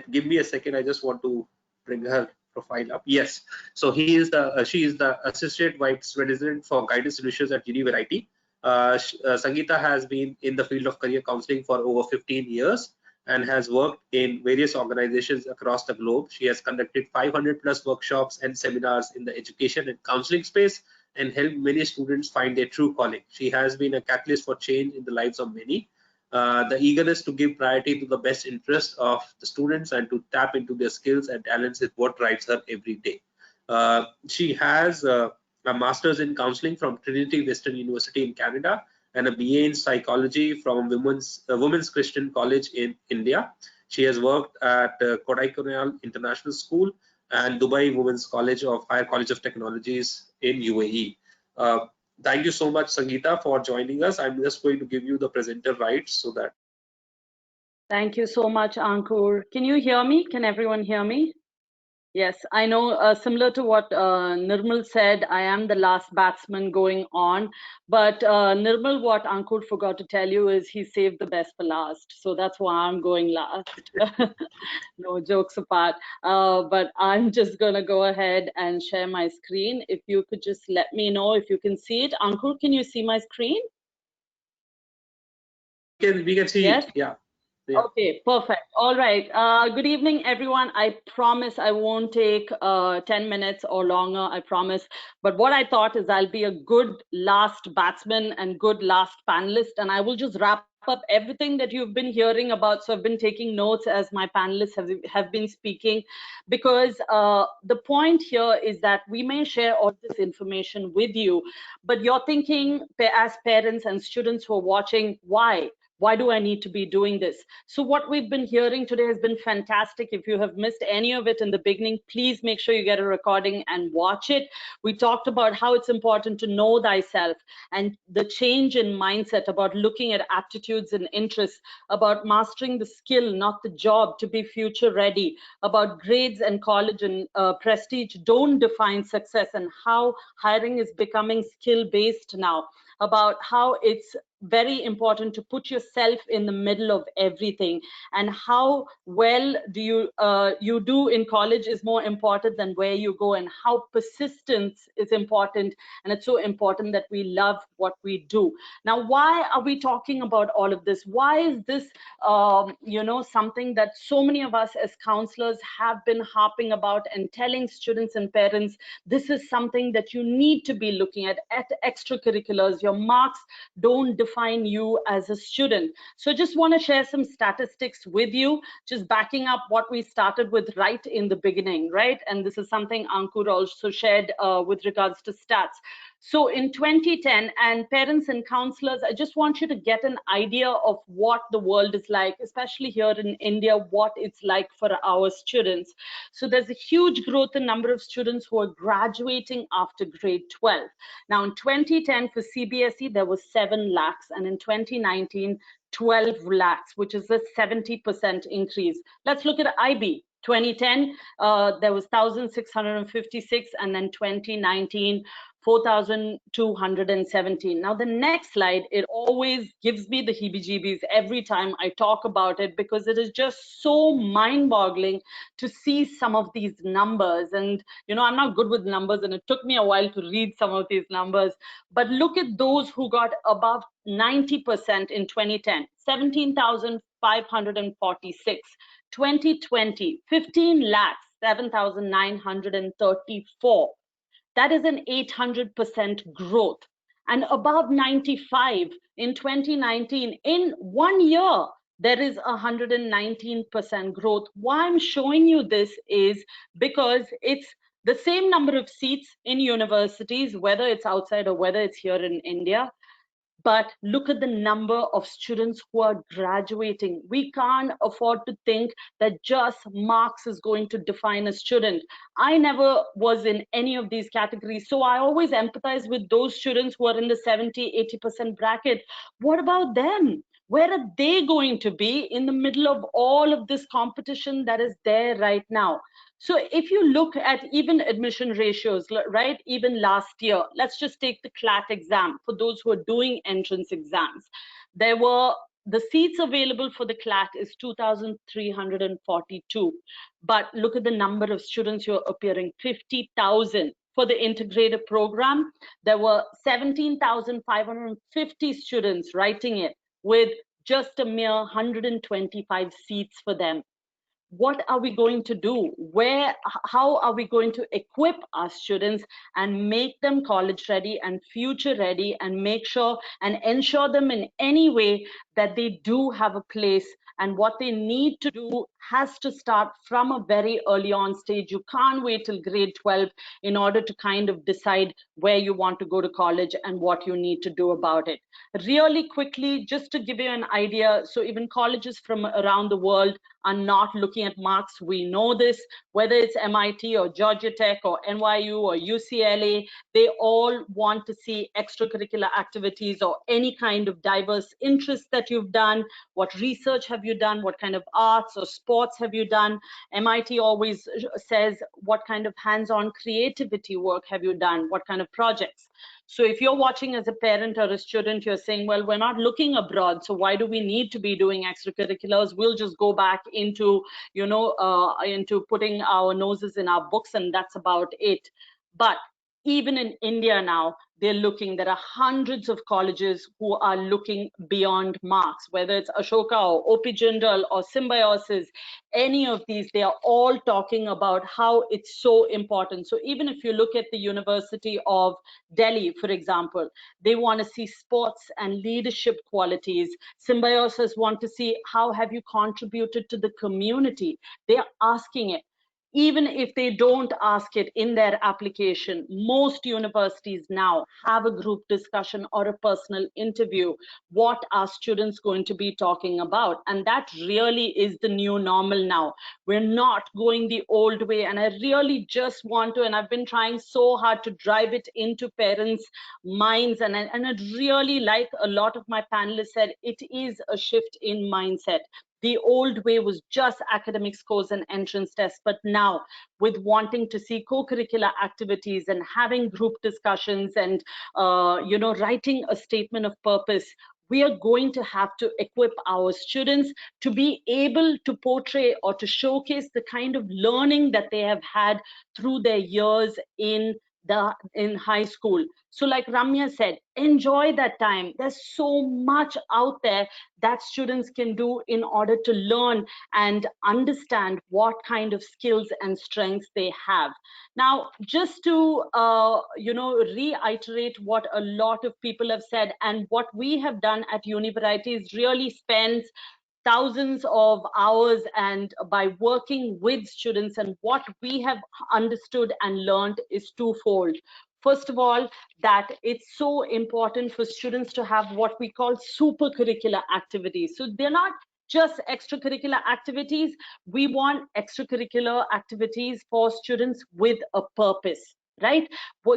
A: Give me a second. I just want to bring her profile up. Yes. So she is the Associate Vice President for Guidance Solutions at Univariety. Sangeeta has been in the field of career counseling for over 15 years and has worked in various organizations across the globe. She has conducted 500 plus workshops and seminars in the education and counseling space and helped many students find their true calling. She has been a catalyst for change in the lives of many. The eagerness to give priority to the best interest of the students and to tap into their skills and talents is what drives her every day. She has a master's in counseling from Trinity Western University in Canada and a BA in psychology from Women's Christian College in India. She has worked at Kodaikanal International School and Dubai Women's Higher College of Technologies in UAE. Thank you so much, Sangeeta, for joining us. I'm just going to give you the presenter rights so that.
G: Thank you so much, Ankur. Can you hear me? Can everyone hear me? Yes, I know, similar to what Nirmal said, I am the last batsman going on. But Nirmal, what Ankur forgot to tell you is he saved the best for last. So that's why I'm going last. No, jokes apart. But I'm just going to go ahead and share my screen. If you could just let me know if you can see it. Ankur, can you see my screen?
A: We can see
G: yes?
A: it, yeah.
G: Okay, perfect. All right. Good evening, everyone. I promise I won't take 10 minutes or longer, I promise. But what I thought is I'll be a good last batsman and good last panelist, and I will just wrap up everything that you've been hearing about. So I've been taking notes as my panelists have been speaking, because the point here is that we may share all this information with you, but you're thinking as parents and students who are watching, why? Why do I need to be doing this? So what we've been hearing today has been fantastic. If you have missed any of it in the beginning, please make sure you get a recording and watch it. We talked about how it's important to know thyself and the change in mindset about looking at aptitudes and interests, about mastering the skill, not the job, to be future ready, about grades and college and prestige don't define success, and how hiring is becoming skill-based now, about how it's very important to put yourself in the middle of everything, and how well do you do in college is more important than where you go, and how persistence is important, and it's so important that we love what we do. Now, why are we talking about all of this? Why is this something that so many of us as counselors have been harping about and telling students and parents? This is something that you need to be looking at extracurriculars. Your marks don't define define you as a student. So just want to share some statistics with you, just backing up what we started with right in the beginning, right? And this is something Ankur also shared with regards to stats. So in 2010, and parents and counselors, I just want you to get an idea of what the world is like, especially here in India, what it's like for our students. So there's a huge growth in number of students who are graduating after grade 12. Now in 2010 for CBSE, there was 7 lakhs, and in 2019, 12 lakhs, which is a 70% increase. Let's look at IB. 2010, there was 1,656, and then 2019, 4,217. Now the next slide, it always gives me the heebie-jeebies every time I talk about it, because it is just so mind-boggling to see some of these numbers. And you know, I'm not good with numbers, and it took me a while to read some of these numbers, but look at those who got above 90% in 2010, 17,546. 2020, 15 lakhs, 7,934. That is an 800% growth. And above 95 in 2019, in 1 year, there is 119% growth. Why I'm showing you this is because it's the same number of seats in universities, whether it's outside or whether it's here in India. But look at the number of students who are graduating. We can't afford to think that just marks is going to define a student. I never was in any of these categories, so I always empathize with those students who are in the 70-80% bracket. What about them? Where are they going to be in the middle of all of this competition that is there right now? So if you look at even admission ratios, right, even last year, let's just take the CLAT exam for those who are doing entrance exams. There were, the seats available for the CLAT is 2,342. But look at the number of students who are appearing, 50,000. For the integrated program, there were 17,550 students writing it with just a mere 125 seats for them. What are we going to do? How are we going to equip our students and make them college ready and future ready, and make sure and ensure them in any way that they do have a place? And what they need to do has to start from a very early on stage. You can't wait till grade 12 in order to kind of decide where you want to go to college and what you need to do about it. Really quickly, just to give you an idea, so even colleges from around the world are not looking at marks. We know this, whether it's MIT or Georgia Tech or NYU or UCLA, they all want to see extracurricular activities or any kind of diverse interests that you've done. What research have you done? What kind of arts or sports have you done? MIT always says, what kind of hands-on creativity work have you done? What kind of projects? So if you're watching as a parent or a student, you're saying, well, we're not looking abroad, so why do we need to be doing extracurriculars? We'll just go back into, you know, into putting our noses in our books, and that's about it. But even in India now, there are hundreds of colleges who are looking beyond marks, whether it's Ashoka or OP Jindal or Symbiosis, any of these, they are all talking about how it's so important. So even if you look at the University of Delhi, for example, they want to see sports and leadership qualities. Symbiosis want to see how have you contributed to the community. They are asking it. Even if they don't ask it in their application, most universities now have a group discussion or a personal interview. What are students going to be talking about? And that really is the new normal now. We're not going the old way. And I really just want to, and I've been trying so hard to drive it into parents' minds. And it really, like a lot of my panelists said, it is a shift in mindset. The old way was just academic scores and entrance tests, but now with wanting to see co-curricular activities and having group discussions and you know, writing a statement of purpose, we are going to have to equip our students to be able to portray or to showcase the kind of learning that they have had through their years in in high school. So like Ramya said, enjoy that time. There's so much out there that students can do in order to learn and understand what kind of skills and strengths they have. Now, just to reiterate what a lot of people have said, and what we have done at Univariety is really spends thousands of hours and by working with students, and what we have understood and learned is twofold. First of all, that it's so important for students to have what we call super curricular activities. So they're not just extracurricular activities. We want extracurricular activities for students with a purpose. Right?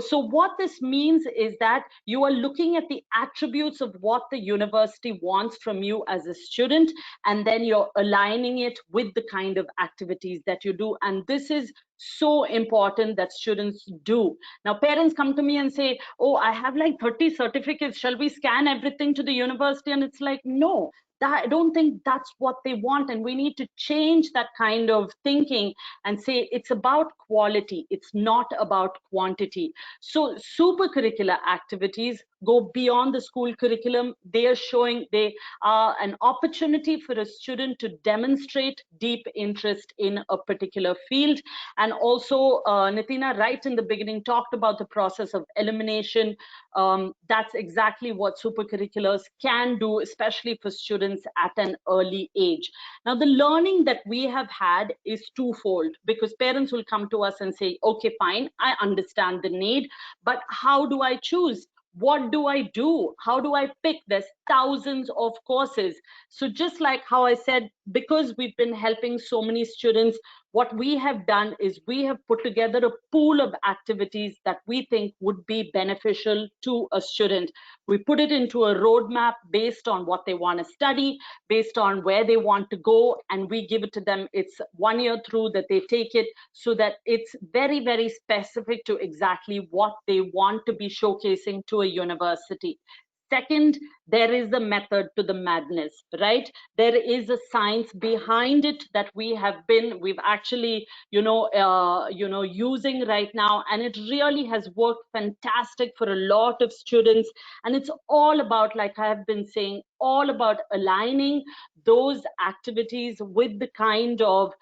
G: So what this means is that you are looking at the attributes of what the university wants from you as a student, and then you're aligning it with the kind of activities that you do. And this is so important that students do. Now, parents come to me and say, oh, I have like 30 certificates. Shall we scan everything to the university? And it's like, no. I don't think that's what they want, and we need to change that kind of thinking and say it's about quality, it's not about quantity. So super curricular activities go beyond the school curriculum. They are showing they are an opportunity for a student to demonstrate deep interest in a particular field. And also Nitina right in the beginning talked about the process of elimination. That's exactly what super curriculars can do, especially for students at an early age. Now, the learning that we have had is twofold, because parents will come to us and say, okay, fine, I understand the need, but how do I choose? What do I do? How do I pick? There's thousands of courses. So just like how I said, because we've been helping so many students, what we have done is we have put together a pool of activities that we think would be beneficial to a student. We put it into a roadmap based on what they want to study, based on where they want to go, and we give it to them. It's 1 year through that they take it, so that it's very, very specific to exactly what they want to be showcasing to a university. Second, there is a method to the madness, right? There is a science behind it that we've actually, using right now, and it really has worked fantastic for a lot of students. And it's all about, like I have been saying, all about aligning those activities with the kind of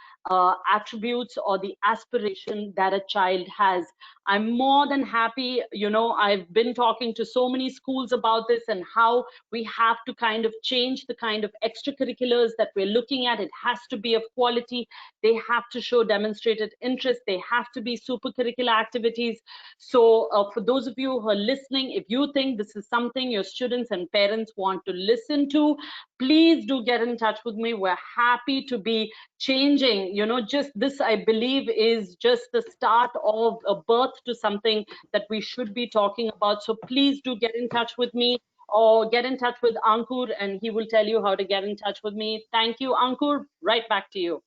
G: attributes or the aspiration that a child has. I'm more than happy, I've been talking to so many schools about this and how we have to kind of change the kind of extracurriculars that we're looking at. It has to be of quality. They have to show demonstrated interest. They have to be super curricular activities. So for those of you who are listening, if you think this is something your students and parents want to listen to, please do get in touch with me. We're happy to be changing, just this, I believe, is just the start of a birth to something that we should be talking about. So please do get in touch with me, or get in touch with Ankur, and he will tell you how to get in touch with me. Thank you, Ankur. Right back to you.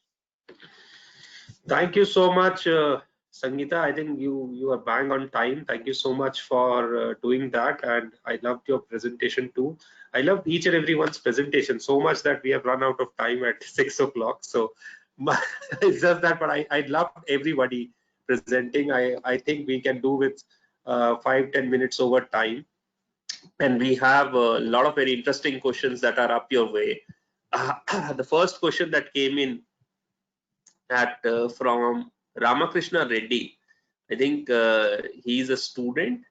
A: Thank you so much, Sangeeta. I think you are bang on time. Thank you so much for doing that, and I loved your presentation too. I loved each and everyone's presentation so much that we have run out of time at 6 o'clock. So it's just that, but I loved everybody presenting. I think we can do with 5-10 minutes over time, and we have a lot of very interesting questions that are up your way. The first question that came in from Ramakrishna Reddy. I think he's a student,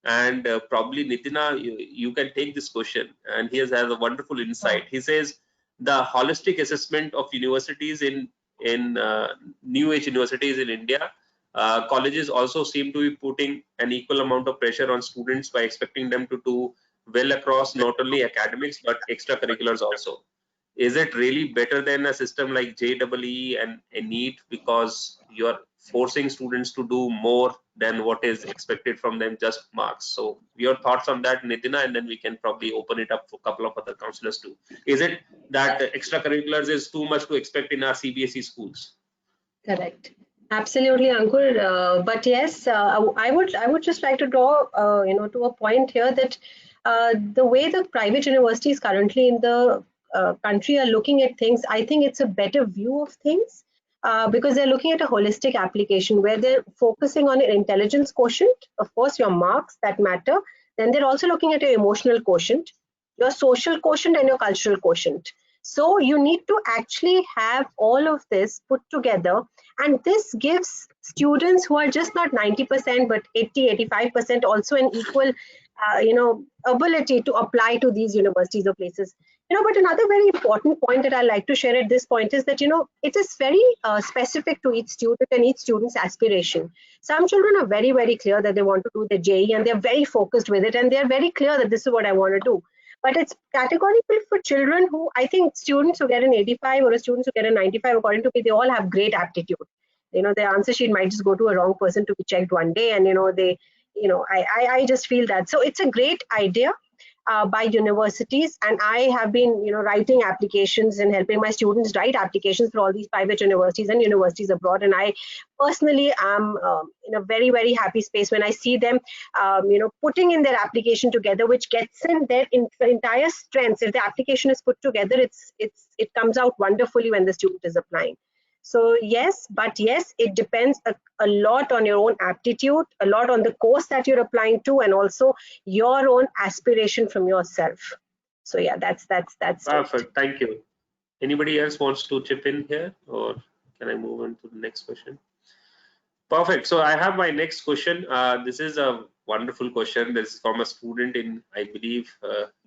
A: and probably Nitina, you can take this question, and he has a wonderful insight. He says the holistic assessment of universities in new age universities in India, colleges also seem to be putting an equal amount of pressure on students by expecting them to do well across not only academics but extracurriculars also. Is it really better than a system like JEE and a NEET, because you're forcing students to do more than what is expected from them, just marks? So your thoughts on that, Nitina, and then we can probably open it up for a couple of other counselors too. Is it that extracurriculars is too much to expect in our CBSE schools?
B: Correct. Absolutely, Ankur. But yes, I would just like to draw, to a point here that the way the private universities currently in the country are looking at things, I think it's a better view of things. because they're looking at a holistic application where they're focusing on an intelligence quotient, of course, your marks that matter. Then they're also looking at your emotional quotient, your social quotient, and your cultural quotient. So you need to actually have all of this put together, and this gives students who are just not 90% but 80-85% also an equal ability to apply to these universities or places. But another very important point that I like to share at this point is that it is very specific to each student and each student's aspiration. Some children are very, very clear that they want to do the JEE, and they're very focused with it, and they're very clear that this is what I want to do. But it's categorical for children who, I think, students who get an 85 or students who get a 95, according to me, they all have great aptitude. Their answer sheet might just go to a wrong person to be checked one day, and I just feel that. So it's a great idea by universities, and I have been writing applications and helping my students write applications for all these private universities and universities abroad, and I personally am in a very, very happy space when I see them putting in their application together, which gets in their entire strengths. If the application is put together, it comes out wonderfully when the student is applying. So yes, it depends a lot on your own aptitude, a lot on the course that you're applying to, and also your own aspiration from yourself. So yeah, that's
A: perfect.
B: it.
A: Thank you. Anybody else wants to chip in here, or can I move on to the next question? Perfect. So I have my next question. This is a wonderful question. This is from a student in, I believe,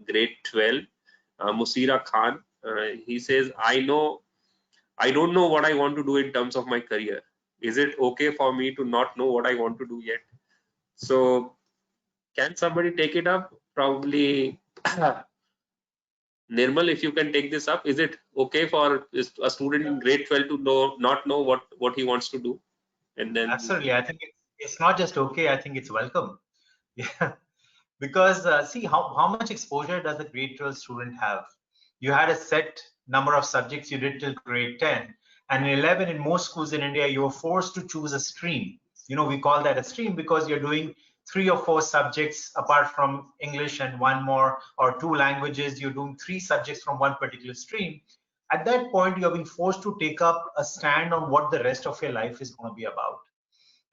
A: grade 12, Musira Khan. He says, I don't know what I want to do in terms of my career. Is it okay for me to not know what I want to do yet? So can somebody take it up? Probably Nirmal, if you can take this up. Is it okay for a student in grade 12 to not know what he wants to do? And then
F: absolutely, I think it's not just okay, I think it's welcome. Yeah, because see how much exposure does a grade 12 student have? You had a set number of subjects you did till grade 10, and in 11 in most schools in India you were forced to choose a stream. We call that a stream because you're doing 3 or 4 subjects apart from English and one more, or 2 languages. You're doing 3 subjects from one particular stream. At that point, you're being forced to take up a stand on what the rest of your life is going to be about.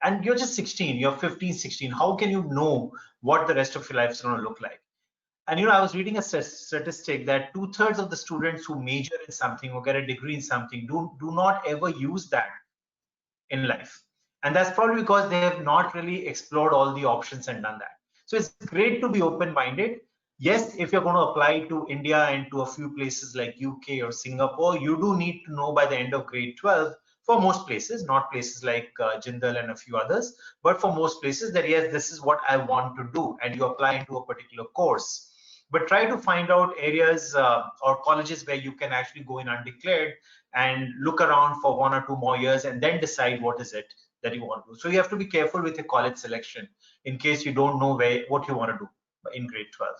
F: And you're just 16, you're 15, 16. How can you know what the rest of your life is going to look like? And I was reading a statistic that 2/3 of the students who major in something or get a degree in something do not ever use that in life. And that's probably because they have not really explored all the options and done that. So it's great to be open-minded. Yes, if you're going to apply to India and to a few places like UK or Singapore, you do need to know by the end of grade 12 for most places, not places like Jindal and a few others, but for most places that yes, this is what I want to do, and you apply into a particular course. But try to find out areas or colleges where you can actually go in undeclared and look around for 1 or 2 more years and then decide what is it that you want to do. So you have to be careful with your college selection in case you don't know what you want to do in grade 12.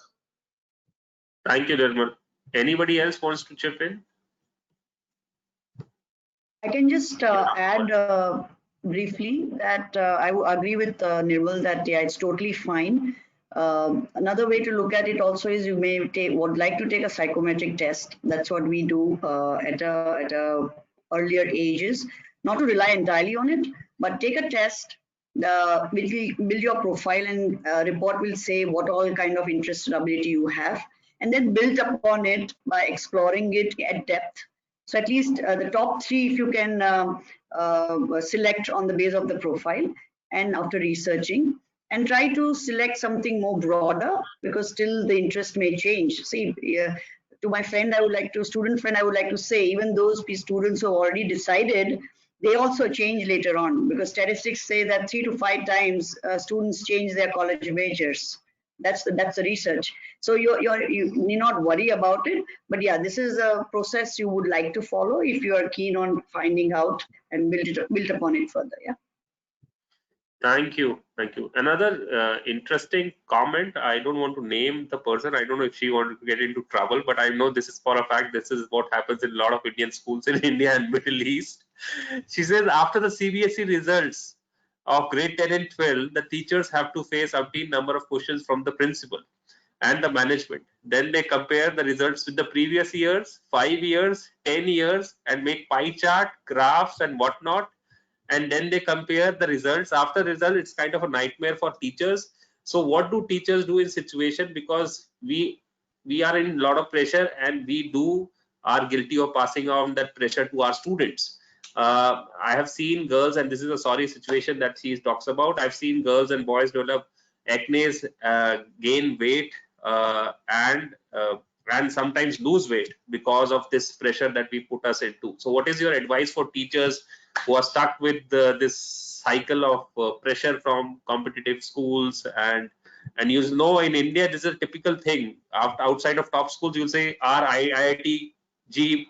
A: Thank you, Nirmal. Anybody else wants to chip in?
E: I can just add briefly that I agree with Nirmal that yeah, it's totally fine. Another way to look at it also is you may would like to take a psychometric test. That's what we do at a earlier ages. Not to rely entirely on it, but take a test. Will build your profile, and report will say what all kind of interest and ability you have, and then build upon it by exploring it at depth. So at least the top 3, if you can select on the base of the profile and after researching, and try to select something more broader, because still the interest may change. See, to my friend, student friend, I would like to say, even those students who have already decided, they also change later on, because statistics say that 3 to 5 times students change their college majors. That's the research. So you need not worry about it. But yeah, this is a process you would like to follow if you are keen on finding out and build upon it further. Yeah.
A: Thank you. Another interesting comment. I don't want to name the person. I don't know if she wanted to get into trouble, but I know this is for a fact. This is what happens in a lot of Indian schools in India and Middle East. She says after the CBSE results of grade 10 and 12, the teachers have to face umpteen number of questions from the principal. and the management. Then they compare the results with the previous years, 5 years, 10 years, and make pie chart, graphs, and whatnot. And then they compare the results. After result, it's kind of a nightmare for teachers. So what do teachers do in situation? Because we are in a lot of pressure, and we are guilty of passing on that pressure to our students. I have seen girls, and this is a sorry situation that she talks about. I've seen girls and boys develop acne, gain weight, and sometimes lose weight because of this pressure that we put us into. So what is your advice for teachers who are stuck with this cycle of pressure from competitive schools? And you know, in India, this is a typical thing. Outside of top schools, you'll say our IIT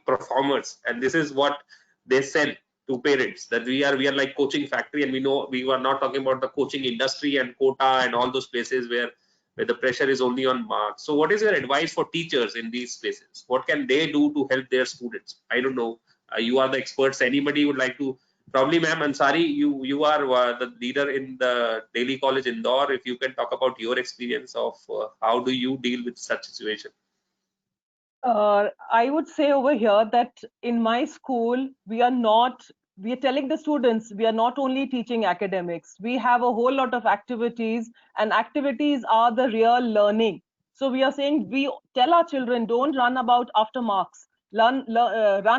A: performers, and this is what they sell to parents, that we are like coaching factory. And we know we are not talking about the coaching industry and quota and all those places where the pressure is only on marks. So what is your advice for teachers in these spaces? What can they do to help their students? I don't know. You are the experts. Anybody would like to? Probably, ma'am Ansari, you are the leader in the Delhi College Indore. If you can talk about your experience of how do you deal with such situation?
C: I would say over here that in my school, we are telling the students, we are not only teaching academics. We have a whole lot of activities, and activities are the real learning. So we are saying, we tell our children, don't run about after marks. Run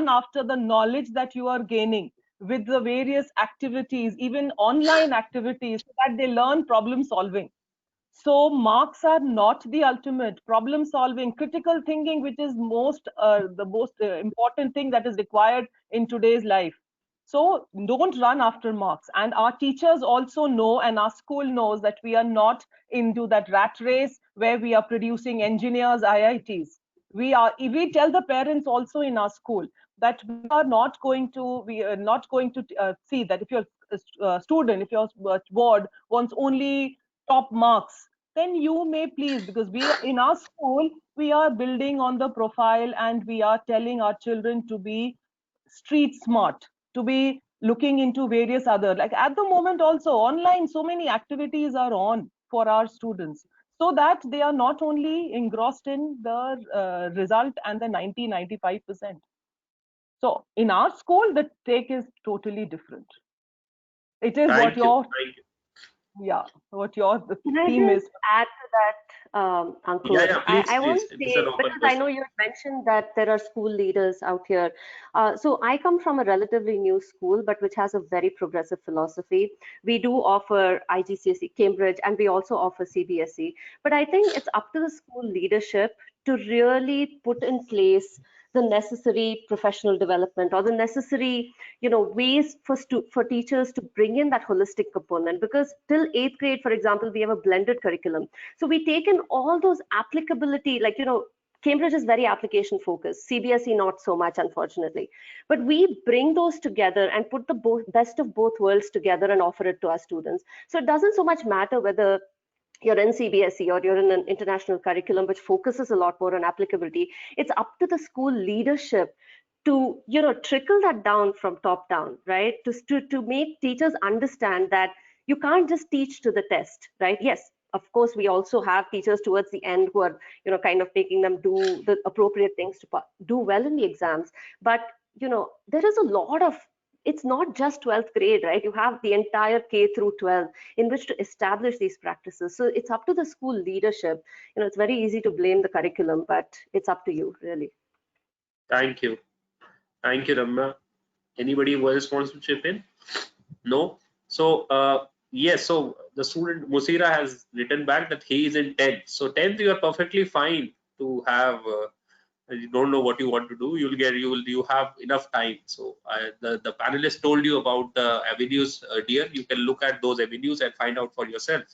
C: after the knowledge that you are gaining with the various activities, even online activities, so that they learn problem solving. So marks are not the ultimate. Problem solving, critical thinking, which is the most important thing that is required in today's life. So don't run after marks. And our teachers also know, and our school knows, that we are not into that rat race where we are producing engineers, IITs. We tell the parents also in our school that we are not going to see that if your student, if your board wants only top marks, then you may please, because in our school, we are building on the profile, and we are telling our children to be street smart, to be looking into various other, like at the moment also online, so many activities are on for our students, so that they are not only engrossed in the result and the 95%. So in our school, the take is totally different. It is
A: Thank you.
C: What your
D: Can I
C: theme
D: just
C: is.
D: add to that, Ankur?
A: Yeah, please,
D: I want
A: please.
D: to
A: This is
D: say,
A: an open
D: because I
A: question.
D: know you had mentioned that there are school leaders out here. So I come from a relatively new school, but which has a very progressive philosophy. We do offer IGCSE, Cambridge, and we also offer CBSE. But I think it's up to the school leadership to really put in place the necessary professional development, or the necessary ways for teachers to bring in that holistic component. Because till 8th grade, for example, we have a blended curriculum, so we take in all those applicability, like Cambridge is very application focused, CBSE not so much, unfortunately, but we bring those together and put the best of both worlds together and offer it to our students. So it doesn't so much matter whether you're in CBSE or you're in an international curriculum which focuses a lot more on applicability. It's up to the school leadership to trickle that down from top down, right? To make teachers understand that you can't just teach to the test, right? Yes, of course, we also have teachers towards the end who are kind of making them do the appropriate things to do well in the exams. But there is a lot of, it's not just 12th grade, right? You have the entire K through 12 in which to establish these practices. So it's up to the school leadership. It's very easy to blame the curriculum, but it's up to you, really.
A: Thank you, Ramya. Anybody else wants to chip in? No. So yes, so the student Musira has written back that he is in 10th. So 10th, you are perfectly fine to have. You don't know what you want to do. You have enough time. So the panelists told you about the avenues, dear. You can look at those avenues and find out for yourself.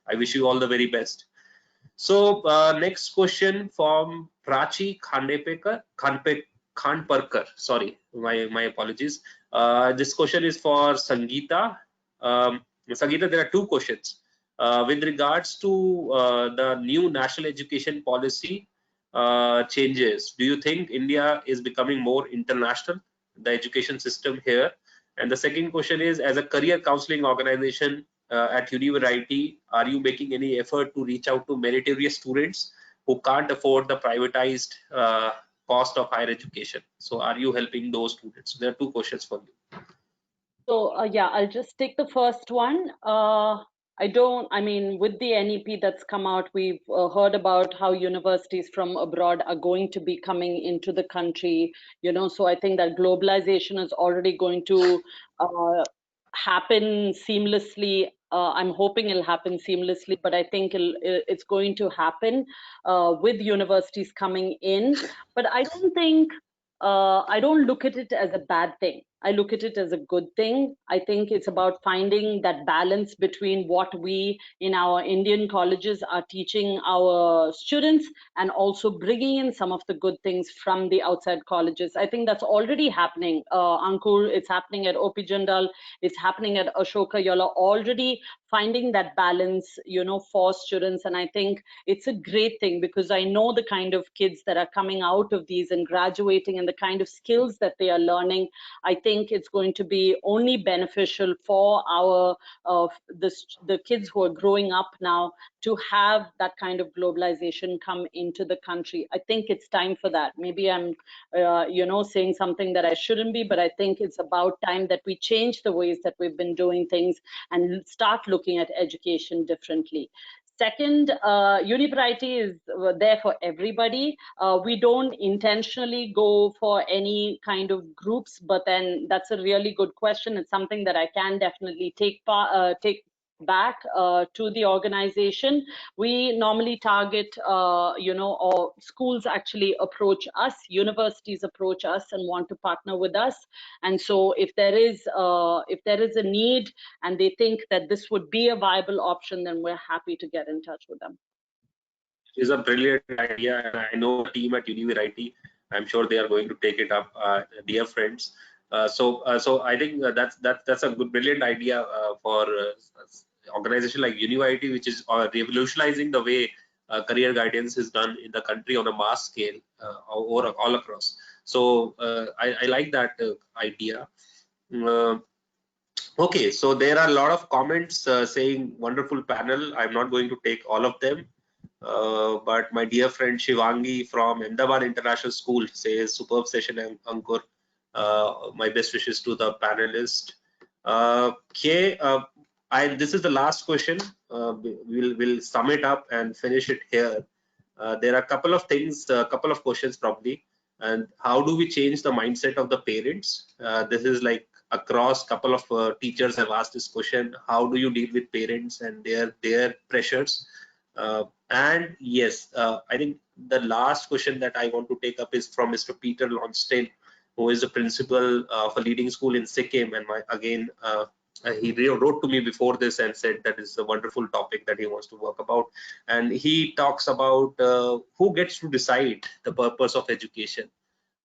A: I wish you all the very best. So next question from Prachi Khanparkar. Sorry, my apologies. This question is for Sangeeta. Sangeeta, there are two questions. With regards to the new national education policy changes, do you think India is becoming more international, the education system here? And the second question is, as a career counseling organization at University, are you making any effort to reach out to meritorious students who can't afford the privatized cost of higher education. So are you helping those students? There are two questions for you.
G: So yeah, I'll just take the first one. I mean, with the NEP that's come out, we've heard about how universities from abroad are going to be coming into the country, so I think that globalization is already going to happen seamlessly. I'm hoping it'll happen seamlessly, but I think it's going to happen with universities coming in. But I don't look at it as a bad thing. I look at it as a good thing. I think it's about finding that balance between what we in our Indian colleges are teaching our students and also bringing in some of the good things from the outside colleges. I think that's already happening. Ankur, it's happening at OP Jindal, it's happening at Ashoka. You're already finding that balance, for students. And I think it's a great thing because I know the kind of kids that are coming out of these and graduating and the kind of skills that they are learning. I think it's going to be only beneficial for our the kids who are growing up now to have that kind of globalization come into the country. I think it's time for that. Maybe I'm saying something that I shouldn't be, but I think it's about time that we change the ways that we've been doing things and start looking at education differently. Second, Unipriority is there for everybody. We don't intentionally go for any kind of groups, but then that's a really good question. It's something that I can definitely take back to the organization. We normally target, or schools actually approach us, universities approach us and want to partner with us. And so if there is a need and they think that this would be a viable option, then we're happy to get in touch with them.
A: It's a brilliant idea, and I know the team at Unipriority. I'm sure they are going to take it up, dear friends. So I think that's a good, brilliant idea for organization like Unipriority, which is revolutionizing the way career guidance is done in the country on a mass scale all across. So I like that idea. Okay, so there are a lot of comments saying wonderful panel. I'm not going to take all of them, but my dear friend Shivangi from Ahmedabad International School says superb session, Ankur. My best wishes to the panelist. This is the last question. We'll sum it up and finish it here. There are a couple of things, a couple of questions probably. And how do we change the mindset of the parents? This is like across, couple of teachers have asked this question. How do you deal with parents and their pressures? And yes, I think the last question that I want to take up is from Mr. Peter Lonstein, who is the principal of a leading school in Sikkim. And he wrote to me before this and said that is a wonderful topic that he wants to work about. And he talks about who gets to decide the purpose of education.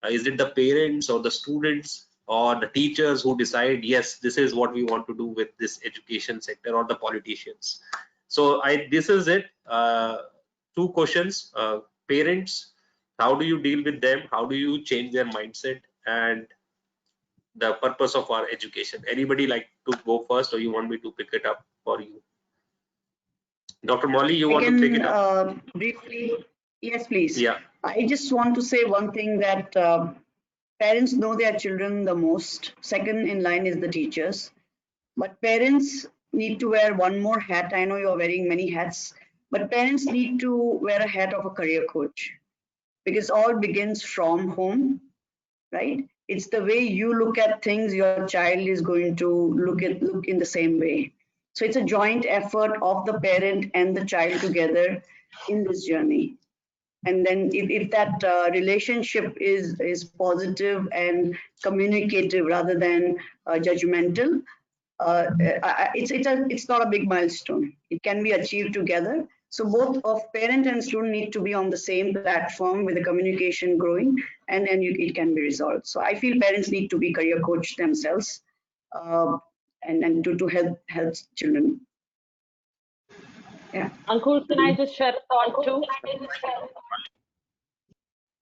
A: Is it the parents or the students or the teachers who decide, yes, this is what we want to do with this education sector, or the politicians? So this is it. Two questions. Parents, how do you deal with them? How do you change their mindset? And the purpose of our education. Anybody like to go first, or you want me to pick it up for you? Dr. Molly, you want to pick it up?
E: Briefly, yes, please.
A: Yeah.
E: I just want to say one thing, that parents know their children the most. Second in line is the teachers. But parents need to wear one more hat. I know you're wearing many hats, but parents need to wear a hat of a career coach, because all begins from home, right? It's the way you look at things, your child is going to look in the same way. So it's a joint effort of the parent and the child together in this journey. And then if that relationship is positive and communicative rather than judgmental, it's not a big milestone. It can be achieved together. So both of parent and student need to be on the same platform with the communication growing, and then it can be resolved. So I feel parents need to be career coach themselves, and to help children. Yeah.
G: Ankur, can I just share a thought too?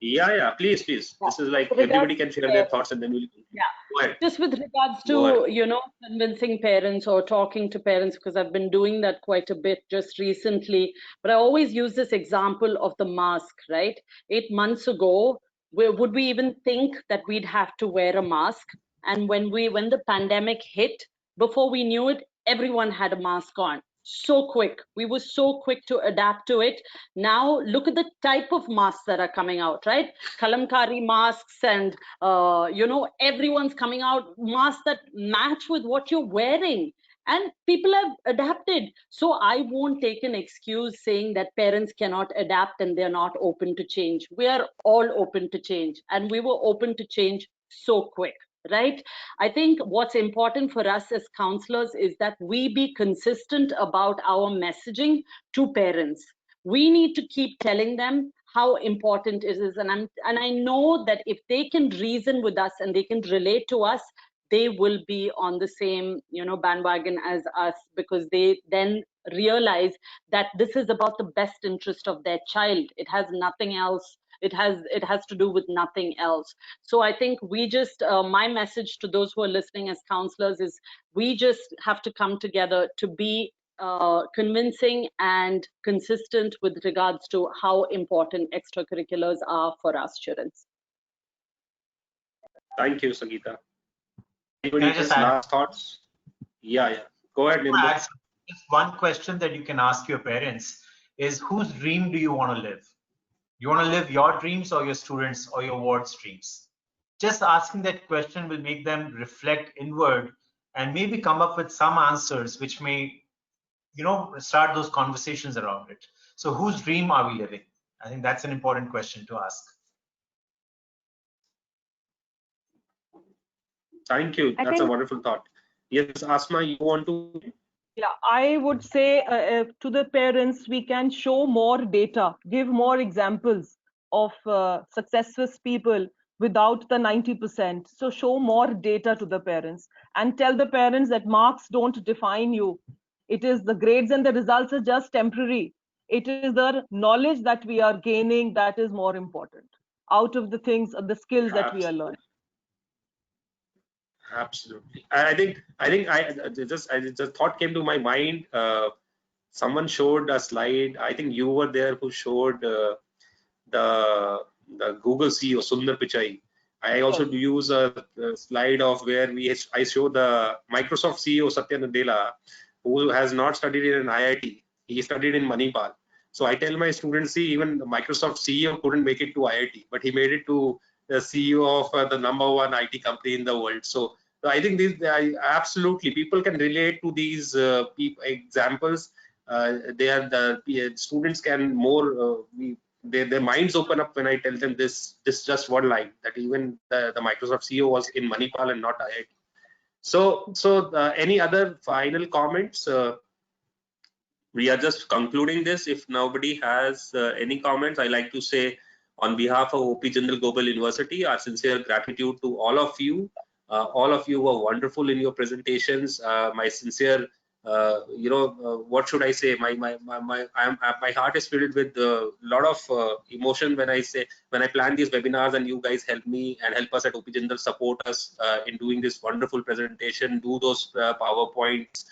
A: Yeah, please.
G: Yeah.
A: This is like
G: With regards
A: everybody can share their
G: to
A: thoughts and then we'll go ahead.
G: just with regards
A: Go ahead.
G: to, convincing parents or talking to parents, because I've been doing that quite a bit just recently, but I always use this example of the mask, right? 8 months ago, would we even think that we'd have to wear a mask? And when the pandemic hit, before we knew it, everyone had a mask on. So quick. We were so quick to adapt to it. Now look at the type of masks that are coming out, right? Kalamkari masks and everyone's coming out masks that match with what you're wearing, and people have adapted. So I won't take an excuse saying that parents cannot adapt and they're not open to change. We are all open to change, and we were open to change so quick, right? I think what's important for us as counselors is that we be consistent about our messaging to parents. We need to keep telling them how important it is, and I know that if they can reason with us and they can relate to us, they will be on the same bandwagon as us, because they then realize that this is about the best interest of their child. It has nothing else. It has to do with nothing else. So I think we just my message to those who are listening as counselors is we just have to come together to be convincing and consistent with regards to how important extracurriculars are for our students.
A: Thank you, Sangeeta.
F: Can I
A: Anybody
F: just
A: has
F: add?
A: last thoughts? Yeah. Go ahead, Nirmal.
F: Just one question that you can ask your parents is, whose dream do you want to live? You want to live your dreams or your students or your ward's dreams? Just asking that question will make them reflect inward and maybe come up with some answers which may, start those conversations around it. So whose dream are we living? I think that's an important question to ask.
A: Thank you. That's a wonderful thought. Yes, Asma, you want to?
C: Yeah, I would say to the parents, we can show more data, give more examples of successful people without the 90%. So show more data to the parents and tell the parents that marks don't define you. It is the grades and the results are just temporary. It is the knowledge that we are gaining that is more important out of the things, the skills that we are learning.
A: Absolutely. I think just thought came to my mind. Someone showed a slide. I think you were there who showed the Google CEO Sundar Pichai. I also use a slide of where I show the Microsoft CEO Satya Nadella, who has not studied in an IIT. He studied in Manipal. So I tell my students, see, even the Microsoft CEO couldn't make it to IIT, but he made it to the CEO of the #1 IT company in the world. So I think these absolutely people can relate to these examples. Students can more their minds open up when I tell them this just one line, that even the Microsoft CEO was in Manipal and not IIT. So any other final comments? We are just concluding this. If nobody has any comments, I like to say on behalf of OP Jindal Global University, our sincere gratitude to all of you. All of you were wonderful in your presentations. My sincere, what should I say? My heart is filled with a lot of emotion when I plan these webinars and you guys help me and help us at OP Jindal, support us in doing this wonderful presentation, do those PowerPoints,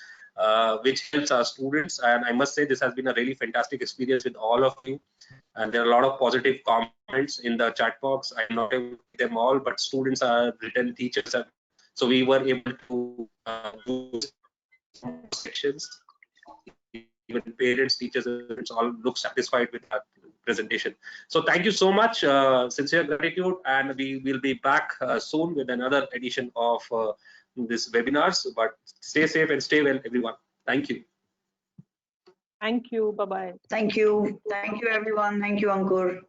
A: which helps our students. And I must say this has been a really fantastic experience with all of you. And there are a lot of positive comments in the chat box. I'm not able to read them all, but students are written, teachers are. So we were able to do sections. Even parents, teachers, all look satisfied with that presentation. So thank you so much. Sincere gratitude, and we will be back soon with another edition of this webinars. But stay safe and stay well, everyone. Thank you.
C: Thank you. Bye-bye.
E: Thank you. Thank you, everyone. Thank you, Ankur.